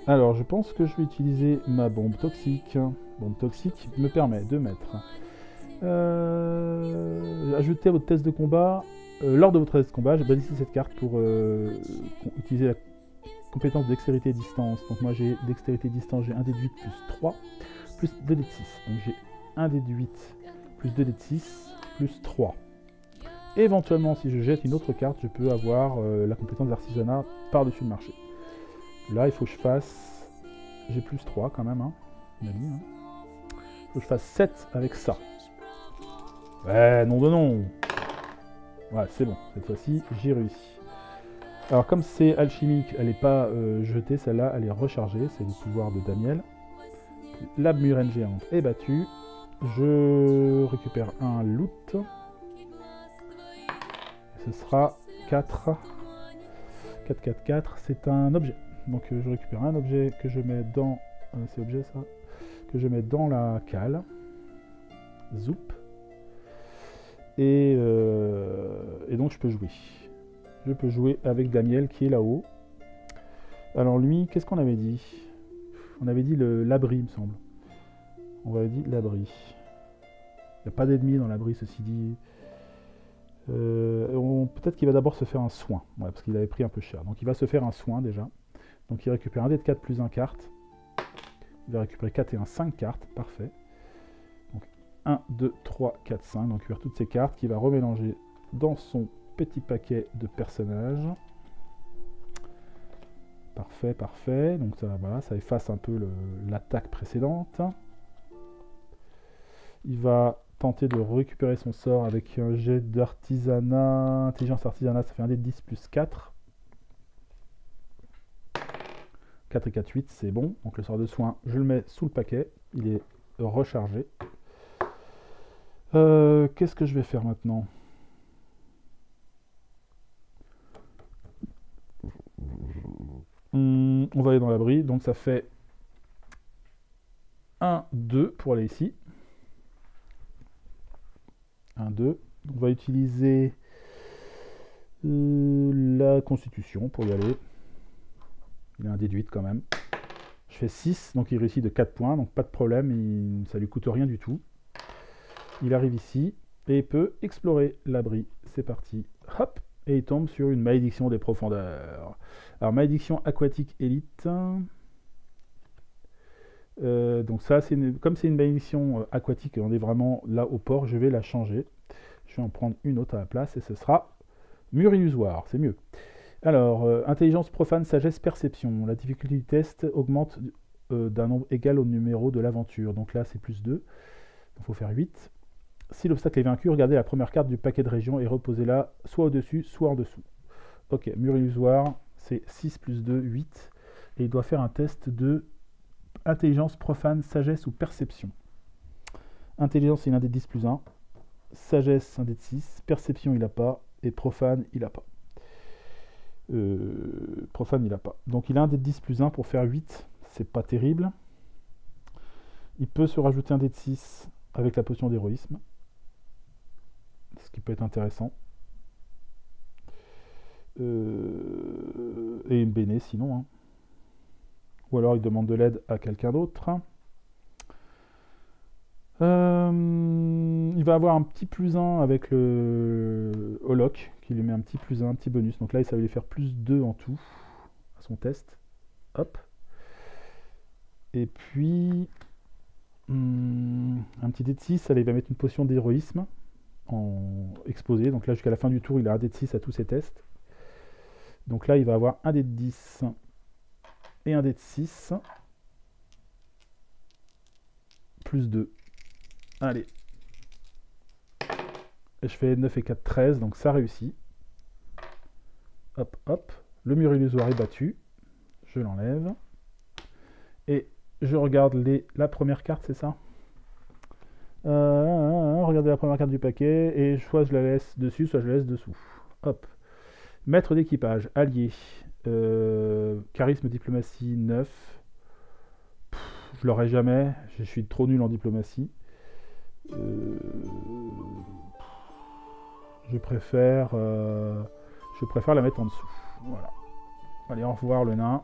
Alors, je pense que je vais utiliser ma bombe toxique. Bombe toxique me permet de mettre... ajouter à votre test de combat... lors de votre test de combat, j'ai balisé cette carte pour utiliser la compétence dextérité distance. Donc moi j'ai dextérité distance, j'ai 1 dé de 8 plus 3, plus 2 dé de 6. Donc j'ai 1 dé de 8 plus 2 dé de 6, plus 3. Éventuellement, si je jette une autre carte, je peux avoir la compétence d'artisanat par-dessus le marché. Là, il faut que je fasse... J'ai plus 3 quand même, hein. On a dit, hein. Il faut que je fasse 7 avec ça. Ouais, non de non. Ouais, c'est bon. Cette fois-ci, j'ai réussi. Alors, comme c'est alchimique, elle n'est pas jetée, celle-là, elle est rechargée. C'est le pouvoir de Damiel. La murène géante est battue. Je récupère un loot. Ce sera 4. 4, 4, 4. C'est un objet. Donc je récupère un objet que je mets dans... c'est objet ça. Que je mets dans la cale. Zoup. Et donc je peux jouer. Je peux jouer avec Damiel qui est là-haut. Alors lui, qu'est-ce qu'on avait dit? On avait dit l'abri, il me semble. On avait dit l'abri. Il n'y a pas d'ennemis dans l'abri, ceci dit. Peut-être qu'il va d'abord se faire un soin. Ouais, parce qu'il avait pris un peu cher. Donc il va se faire un soin déjà. Donc il récupère un dé de 4 plus 1 carte. Il va récupérer 4 et 1, 5 cartes. Parfait. Donc 1, 2, 3, 4, 5. Donc il récupère toutes ces cartes qu'il va remélanger dans son petit paquet de personnages. Parfait, parfait. Donc ça, voilà, ça efface un peu l'attaque précédente. Il va tenter de récupérer son sort avec un jet d'artisanat. Intelligence artisanat, ça fait un dé de 10 plus 4. 4 et 4, 8, c'est bon. Donc le sort de soin, je le mets sous le paquet. Il est rechargé. Qu'est-ce que je vais faire maintenant? On va aller dans l'abri. Donc ça fait 1, 2 pour aller ici. 1, 2. On va utiliser la constitution pour y aller. Il a un dé de 8 quand même. Je fais 6, donc il réussit de 4 points, donc pas de problème, ça lui coûte rien du tout. Il arrive ici et il peut explorer l'abri. C'est parti. Hop, et il tombe sur une malédiction des profondeurs. Alors malédiction aquatique élite. Donc ça, comme c'est une malédiction aquatique, on est vraiment là au port, je vais la changer. Je vais en prendre une autre à la place et ce sera mur illusoire, c'est mieux. Alors, intelligence profane, sagesse, perception. La difficulté du test augmente d'un nombre égal au numéro de l'aventure. Donc là, c'est plus 2. Il faut faire 8. Si l'obstacle est vaincu, regardez la première carte du paquet de région et reposez-la soit au-dessus, soit en dessous. Ok, mur illusoire, c'est 6 plus 2, 8. Et il doit faire un test de intelligence profane, sagesse ou perception. Intelligence, il a un dé de 10 plus 1. Sagesse, un dé de 6. Perception, il n'a pas. Et profane, il n'a pas. Profane, il n'a pas. Donc il a un dé de 10 plus 1 pour faire 8. C'est pas terrible. Il peut se rajouter un dé de 6 avec la potion d'héroïsme. Ce qui peut être intéressant. Et une béné sinon. Hein. Ou alors il demande de l'aide à quelqu'un d'autre. Il va avoir un petit plus 1 avec le Holoc, qui lui met un petit plus 1, un petit bonus. Donc là, ça va lui faire plus 2 en tout, à son test. Hop. Et puis, un petit dé de 6, ça il va mettre une potion d'héroïsme en exposé. Donc là, jusqu'à la fin du tour, il a un dé de 6 à tous ses tests. Donc là, il va avoir un dé de 10 et un dé de 6. Plus 2. Allez. Et je fais 9 et 4, 13, donc ça réussit. Hop, hop. Le mur illusoire est battu. Je l'enlève. Et je regarde la première carte, c'est ça? Regardez la première carte du paquet, et soit je la laisse dessus, soit je la laisse dessous. Hop. Maître d'équipage, allié. Charisme, diplomatie, 9. Je l'aurai jamais, je suis trop nul en diplomatie. Je préfère la mettre en dessous. Voilà. Allez, au revoir le nain.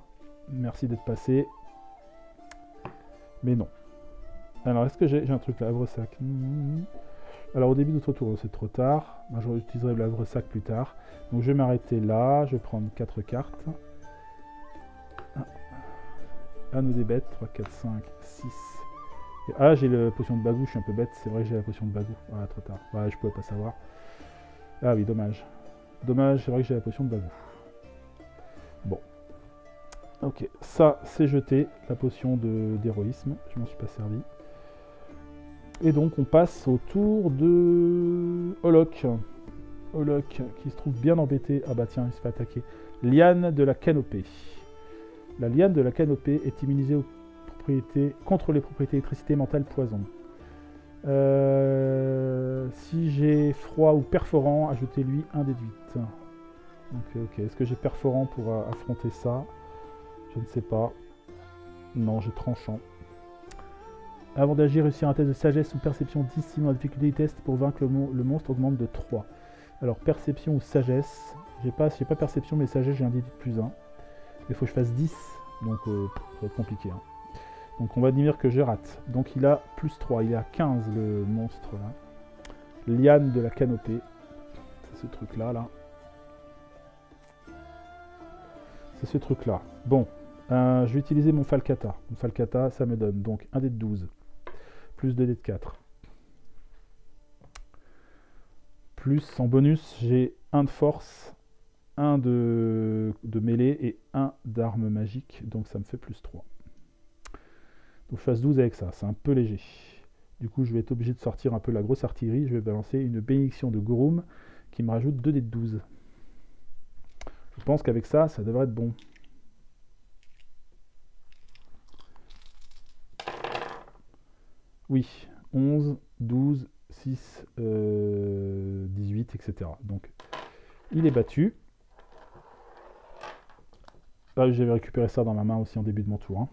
Merci d'être passé. Mais non. Alors, est-ce que j'ai un truc là, havre-sac? Alors, au début de notre tour, c'est trop tard. Moi, j'utiliserai le havre-sac plus tard. Donc, je vais m'arrêter là. Je vais prendre 4 cartes. Anneau des bêtes. 3, 4, 5, 6. Et, ah, j'ai la potion de bagou. Je suis un peu bête. C'est vrai que j'ai la potion de bagou. Ah, trop tard. Ouais, je pouvais pas savoir. Ah oui, dommage. Dommage, c'est vrai que j'ai la potion de bagou. Bon. Ok, ça, c'est jeté. La potion d'héroïsme. Je m'en suis pas servi. Et donc on passe au tour de Olok. Olok qui se trouve bien embêté. Ah bah tiens, il se fait attaquer. Liane de la canopée. La liane de la canopée est immunisée contre les propriétés électricité, mentale, poison. Si j'ai froid ou perforant, ajoutez-lui un déduit. Ok. Est-ce que j'ai perforant pour affronter ça? Je ne sais pas. Non, j'ai tranchant. Avant d'agir, réussir un test de sagesse ou perception 10, sinon la difficulté du test pour vaincre le monstre augmente de 3. Alors perception ou sagesse, j'ai pas perception mais sagesse j'ai un déduit de plus 1. Il faut que je fasse 10, donc ça va être compliqué. Hein. Donc on va dire que je rate. Donc il a plus 3, il est à 15 le monstre là. Liane de la canopée, c'est ce truc là. C'est ce truc là. Bon, je vais utiliser mon Falcata. Mon Falcata ça me donne donc un dé de 12. Plus 2 dés de 4. Plus, en bonus, j'ai 1 de force, 1 de mêlée et 1 d'arme magique. Donc ça me fait plus 3. Donc je fasse 12 avec ça. C'est un peu léger. Du coup, je vais être obligé de sortir un peu la grosse artillerie. Je vais balancer une bénédiction de Gorum qui me rajoute 2 dés de 12. Je pense qu'avec ça, ça devrait être bon. Oui, 11, 12, 6, 18, etc. Donc, il est battu. Ah, j'avais récupéré ça dans ma main aussi en début de mon tour.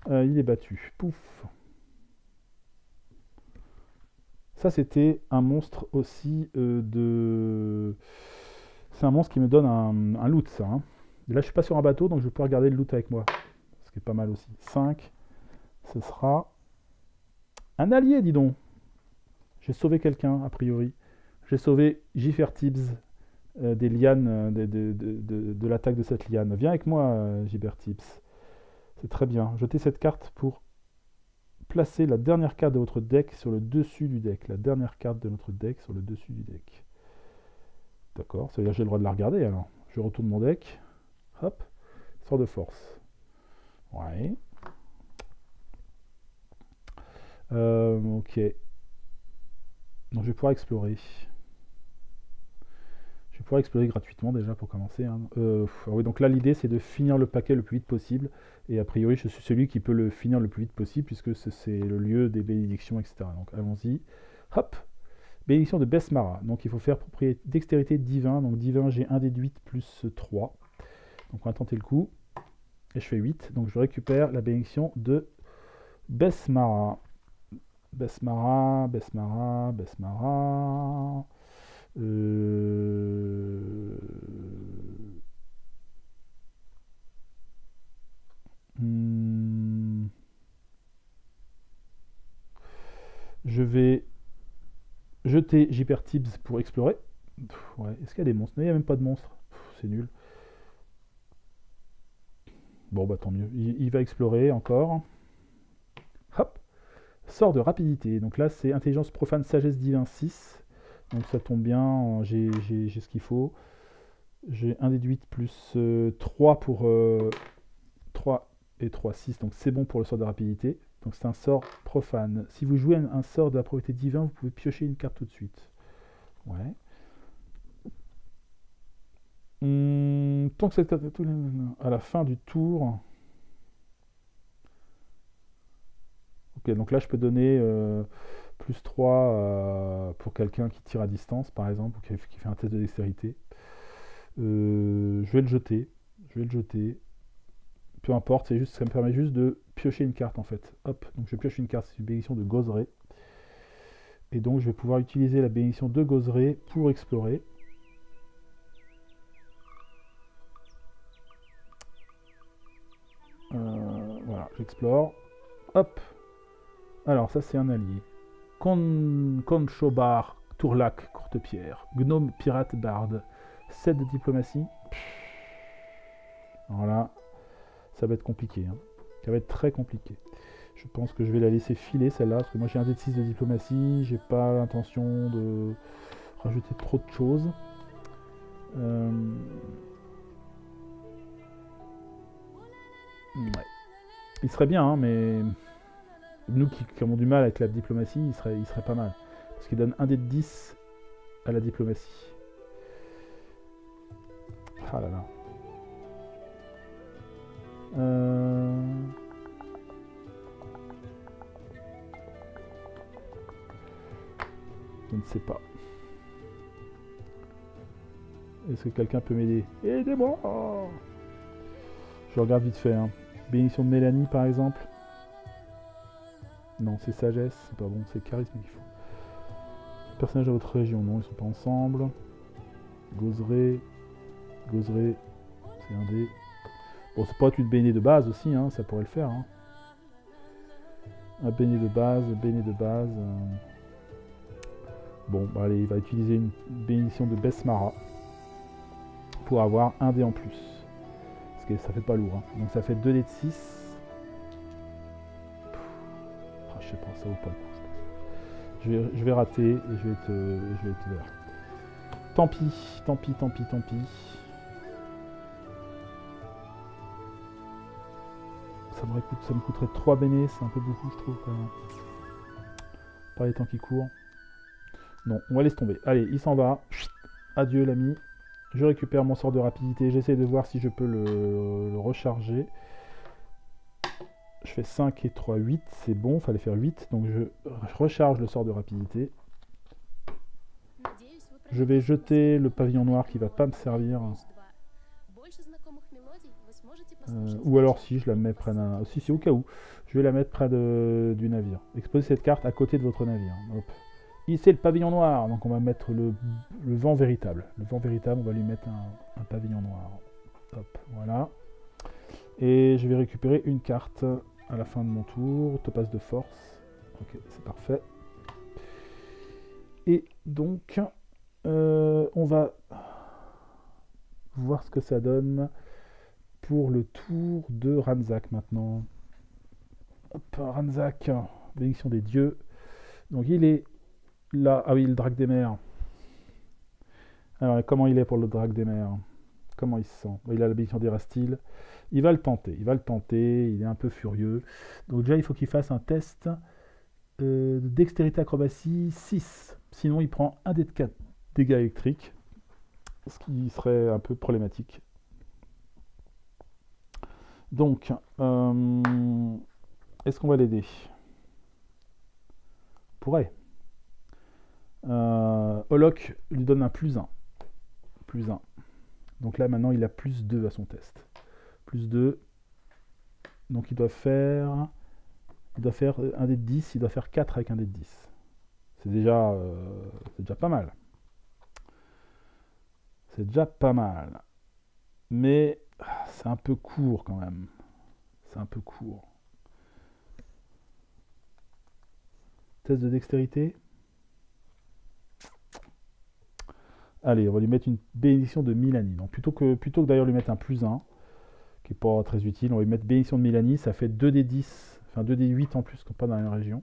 Hein. Il est battu. Pouf. Ça, c'était un monstre aussi de... C'est un monstre qui me donne un loot, ça. Hein. Là, je suis pas sur un bateau, donc je vais pouvoir garder le loot avec moi. Ce qui est pas mal aussi. 5, ce sera... Un allié, dis donc. J'ai sauvé quelqu'un, a priori. J'ai sauvé Gifertibs des lianes, de l'attaque de cette liane. Viens avec moi, Gifertibs. C'est très bien. Jetez cette carte pour placer la dernière carte de votre deck sur le dessus du deck. La dernière carte de notre deck sur le dessus du deck. D'accord, ça veut dire que j'ai le droit de la regarder alors. Je retourne mon deck. Hop. Sort de force. Ouais. Ok. Donc je vais pouvoir explorer. Je vais pouvoir explorer gratuitement déjà pour commencer. Hein. Oui, donc là l'idée c'est de finir le paquet le plus vite possible. Et a priori je suis celui qui peut le finir le plus vite possible puisque c'est le lieu des bénédictions, etc. Donc allons-y. Hop. Bénédiction de Besmara. Donc il faut faire propriété dextérité divin. Donc divin j'ai 1 déduit plus 3. Donc on va tenter le coup. Et je fais 8. Donc je récupère la bénédiction de Besmara. Besmara. Je vais jeter Gipertibs pour explorer. Ouais. Est-ce qu'il y a des monstres? Non, il n'y a même pas de monstres. C'est nul. Bon, bah tant mieux. Il va explorer encore. Hop. Sort de rapidité. Donc là, c'est intelligence profane, sagesse divin 6. Donc ça tombe bien. J'ai ce qu'il faut. J'ai un déduit plus 3 pour 3 et 3, 6. Donc c'est bon pour le sort de rapidité. Donc c'est un sort profane. Si vous jouez un sort de la propriété divin, vous pouvez piocher une carte tout de suite. Ouais. Tant que cette carte à la fin du tour. Ok, donc là je peux donner plus 3 pour quelqu'un qui tire à distance, par exemple, ou qui fait un test de dextérité. Je vais le jeter. Peu importe, c'est juste, ça me permet juste de piocher une carte en fait. Hop, donc je pioche une carte, c'est une bénédiction de Gozeré. Et donc je vais pouvoir utiliser la bénédiction de Gozeré pour explorer. j'explore. Hop. Alors, ça, c'est un allié. Conchobar, Tourlac, Courte-Pierre. Gnome, pirate, barde. 7 de diplomatie. Alors là, ça va être compliqué. Hein. Ça va être très compliqué. Je pense que je vais la laisser filer, celle-là, parce que moi, j'ai un dé de 6 de diplomatie. J'ai pas l'intention de rajouter trop de choses. Ouais. Il serait bien, hein, mais nous qui avons du mal avec la diplomatie, il serait pas mal. Parce qu'il donne un dé de 10 à la diplomatie. Ah là là. Je ne sais pas. Est-ce que quelqu'un peut m'aider? Aidez-moi! Je regarde vite fait. Hein. Bénédiction de Mélanie, par exemple. Non, c'est sagesse. C'est pas bon. C'est charisme qu'il faut. Personnage de votre région. Non, ils sont pas ensemble. Gozeré. Gozeré. C'est un dé. Bon, ça pourrait être une béné de base aussi. Hein, ça pourrait le faire. Hein. Un béné de base. Béné de base. Bon, bah, allez, il va utiliser une bénédiction de Besmara. Pour avoir un dé en plus. Parce que ça fait pas lourd. Hein. Donc ça fait 2 dés de 6. Oh, je sais pas, ça vaut pas le coup, je pense. Je vais rater et je vais te vert. Tant pis, tant pis, tant pis, tant pis. Ça me coûterait 3 bénés, c'est un peu beaucoup, je trouve, quand même. Par les temps qui courent. Non, on va laisser tomber. Allez, il s'en va. Adieu, l'ami. Je récupère mon sort de rapidité. J'essaie de voir si je peux le recharger. Je fais 5 et 3, 8. C'est bon, il fallait faire 8. Donc je recharge le sort de rapidité. Je vais jeter le pavillon noir qui ne va pas me servir. Ou alors si, je la mets près d'un... Si, au cas où. Je vais la mettre près du navire. Exposez cette carte à côté de votre navire. Hop. C'est le pavillon noir, donc on va mettre le vent véritable. Le vent véritable, on va lui mettre un pavillon noir. Hop, voilà. Et je vais récupérer une carte à la fin de mon tour. Topaz de force. Ok, c'est parfait. Et donc, on va voir ce que ça donne pour le tour de Ranzak maintenant. Hop, Ranzak, bénédiction des dieux. Donc il est là, ah oui, le drac des mers. Alors, comment il est pour le drac des mers? Comment il se sent? Il a la bénédiction d'Erastil. Il va le tenter, il est un peu furieux. Donc déjà, il faut qu'il fasse un test de dextérité acrobatie 6. Sinon, il prend un dé de 4 dégâts électriques, ce qui serait un peu problématique. Donc, est-ce qu'on va l'aider? On pourrait. Holoc lui donne un +1. +1. Donc là, maintenant, il a +2 à son test. +2. Donc il doit faire un dé de 10. Il doit faire 4 avec un dé de 10. C'est déjà pas mal. C'est déjà pas mal. Mais c'est un peu court quand même. C'est un peu court. Test de dextérité. Allez, on va lui mettre une bénédiction de Mélanie. Donc plutôt que d'ailleurs lui mettre un +1, qui n'est pas très utile, on va lui mettre bénédiction de Mélanie. Ça fait 2 d 10, enfin 2 d 8 en plus, qu'on pas dans la même région.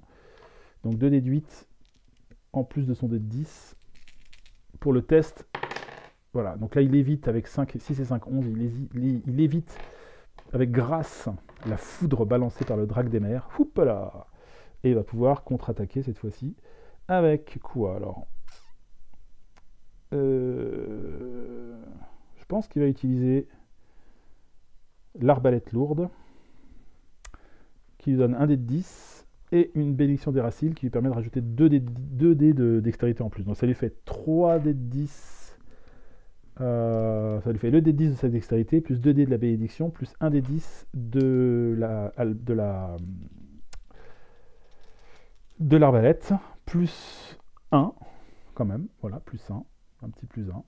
Donc 2 d 8 en plus de son dé de 10. Pour le test, voilà. Donc là, il évite avec 6 et 5, 11. Il évite avec grâce la foudre balancée par le drac des mers. Houpala! Et il va pouvoir contre-attaquer cette fois-ci. Avec quoi alors? Je pense qu'il va utiliser l'arbalète lourde qui lui donne un dé de 10 et une bénédiction d'Erastil qui lui permet de rajouter 2 dés de dextérité en plus. Donc ça lui fait 3 dés de 10. Ça lui fait le dé de 10 de sa dextérité plus 2 dés de la bénédiction plus 1 dé de 10 de l'arbalète plus 1 quand même. Voilà, plus 1. Un petit +1.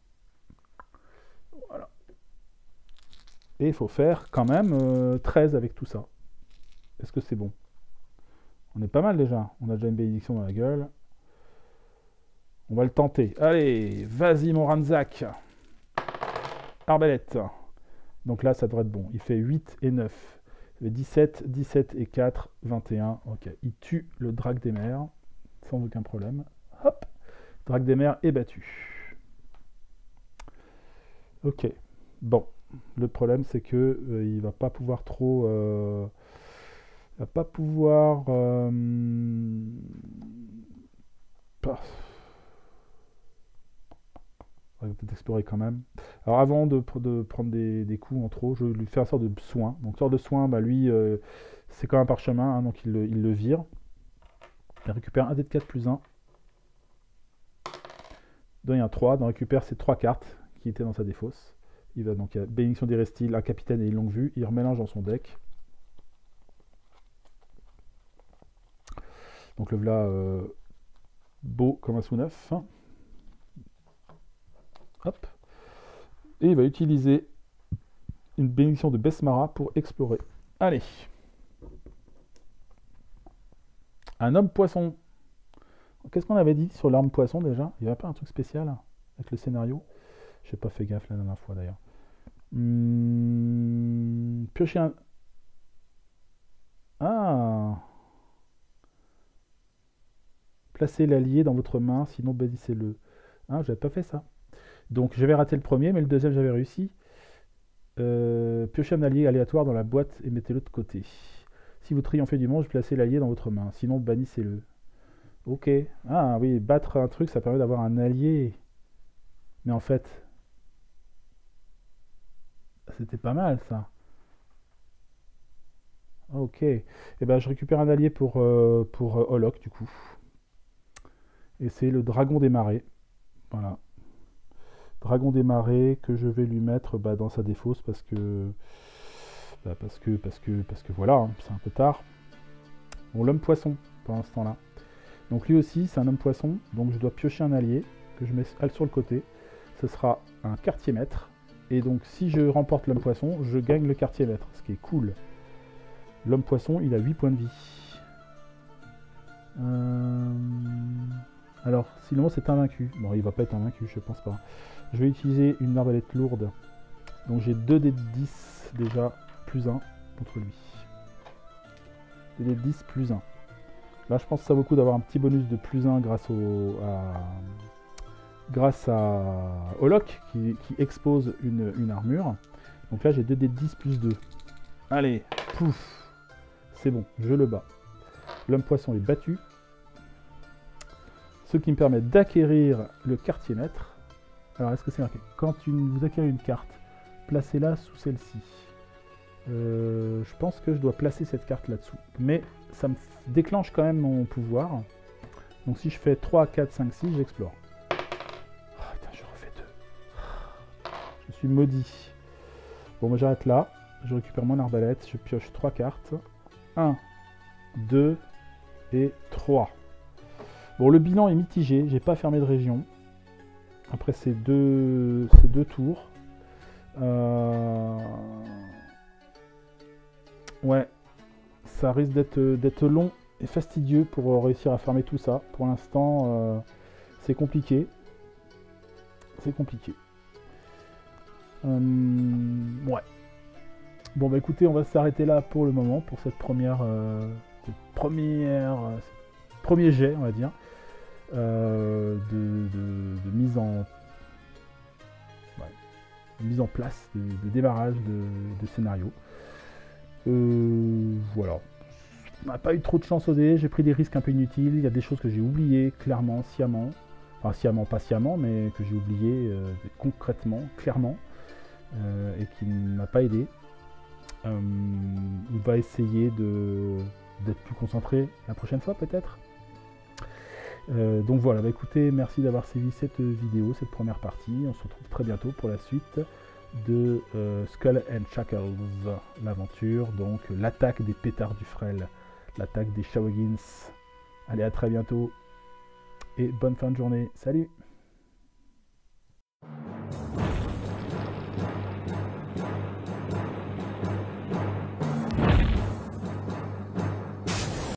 Voilà. Et il faut faire quand même 13 avec tout ça. Est-ce que c'est bon? On est pas mal déjà. On a déjà une bénédiction dans la gueule. On va le tenter. Allez, vas-y mon Ranzak. Arbalète. Donc là, ça devrait être bon. Il fait 8 et 9. Il fait 17, 17 et 4, 21. Ok, il tue le Drac des mers. Sans aucun problème. Hop. Drac des mers est battu. Ok. Bon. Le problème, c'est que il va pas pouvoir trop... il va pas pouvoir... On va peut-être explorer quand même. Alors avant de prendre des coups en trop, je vais lui faire une sorte de soin. Donc sorte de soin, bah lui, c'est quand même un parchemin, hein, donc il le vire. Il récupère un dé de 4 plus 1. Donne un 3, donc récupère ses 3 cartes qui étaient dans sa défausse. Il va donc à bénédiction des restiles, un capitaine et une longue vue. Il remélange dans son deck. Donc le voilà beau comme un sous-neuf. Hop. Et il va utiliser une bénédiction de Besmara pour explorer. Allez. Un homme poisson. Qu'est-ce qu'on avait dit sur l'arme poisson déjà? Il n'y avait pas un truc spécial avec le scénario? J'ai pas fait gaffe la dernière fois d'ailleurs. Piocher un... Ah. Placez l'allié dans votre main, sinon bannissez-le. Ah, j'avais pas fait ça. Donc j'avais raté le premier, mais le deuxième j'avais réussi. Piochez un allié aléatoire dans la boîte et mettez-le de côté. Si vous triomphez du monstre, placez l'allié dans votre main, sinon bannissez-le. Ok. Ah oui, battre un truc, ça permet d'avoir un allié. Mais en fait, c'était pas mal ça. Ok. Et ben je récupère un allié pour Olok du coup. Et c'est le dragon des marais. Voilà. Dragon des marais que je vais lui mettre dans sa défausse parce que voilà, hein, c'est un peu tard. Bon, l'homme poisson pendant ce temps-là. Donc lui aussi, c'est un homme poisson. Donc je dois piocher un allié que je mets sur le côté. Ce sera un quartier maître. Et donc si je remporte l'homme poisson, je gagne le quartier maître, ce qui est cool. L'homme poisson, il a 8 points de vie. Alors, sinon c'est invaincu. Bon, il va pas être invaincu, je pense pas. Je vais utiliser une arbalète lourde. Donc j'ai 2 dés de 10 déjà, plus 1 contre lui. 2 dés de 10 plus 1. Là, je pense que ça vaut le coup d'avoir un petit bonus de plus 1 grâce à Olok qui expose une armure. Donc là, j'ai 2 dés de 10 plus 2. Allez, pouf. C'est bon, je le bats. L'homme poisson est battu. Ce qui me permet d'acquérir le quartier maître. Alors, est-ce que c'est marqué? Quand vous acquérez une carte, placez-la sous celle-ci. Je pense que je dois placer cette carte là-dessous. Mais ça me déclenche quand même mon pouvoir. Donc si je fais 3, 4, 5, 6, j'explore. Oh, putain, je refais 2. Je suis maudit. Bon, moi j'arrête là. Je récupère mon arbalète. Je pioche 3 cartes. 1, 2 et 3. Bon, le bilan est mitigé. J'ai pas fermé de région. Après ces deux tours. Ouais, ça risque d'être long et fastidieux pour réussir à farmer tout ça. Pour l'instant, c'est compliqué. C'est compliqué. Ouais. Bon, bah écoutez, on va s'arrêter là pour le moment, pour cette premier jet, on va dire, de mise en place, de démarrage de scénario. Voilà. On n'a pas eu trop de chance au dé, j'ai pris des risques un peu inutiles, il y a des choses que j'ai oubliées clairement, sciemment. Enfin sciemment, pas sciemment, mais que j'ai oubliées concrètement, clairement, et qui ne m'a pas aidé. On va essayer d'être plus concentré la prochaine fois peut-être. Donc voilà, bah écoutez, merci d'avoir suivi cette vidéo, cette première partie. On se retrouve très bientôt pour la suite de Skull and Shackles, l'aventure, donc l'attaque des pétards du frêle, l'attaque des Shawagins. Allez, à très bientôt et bonne fin de journée. Salut!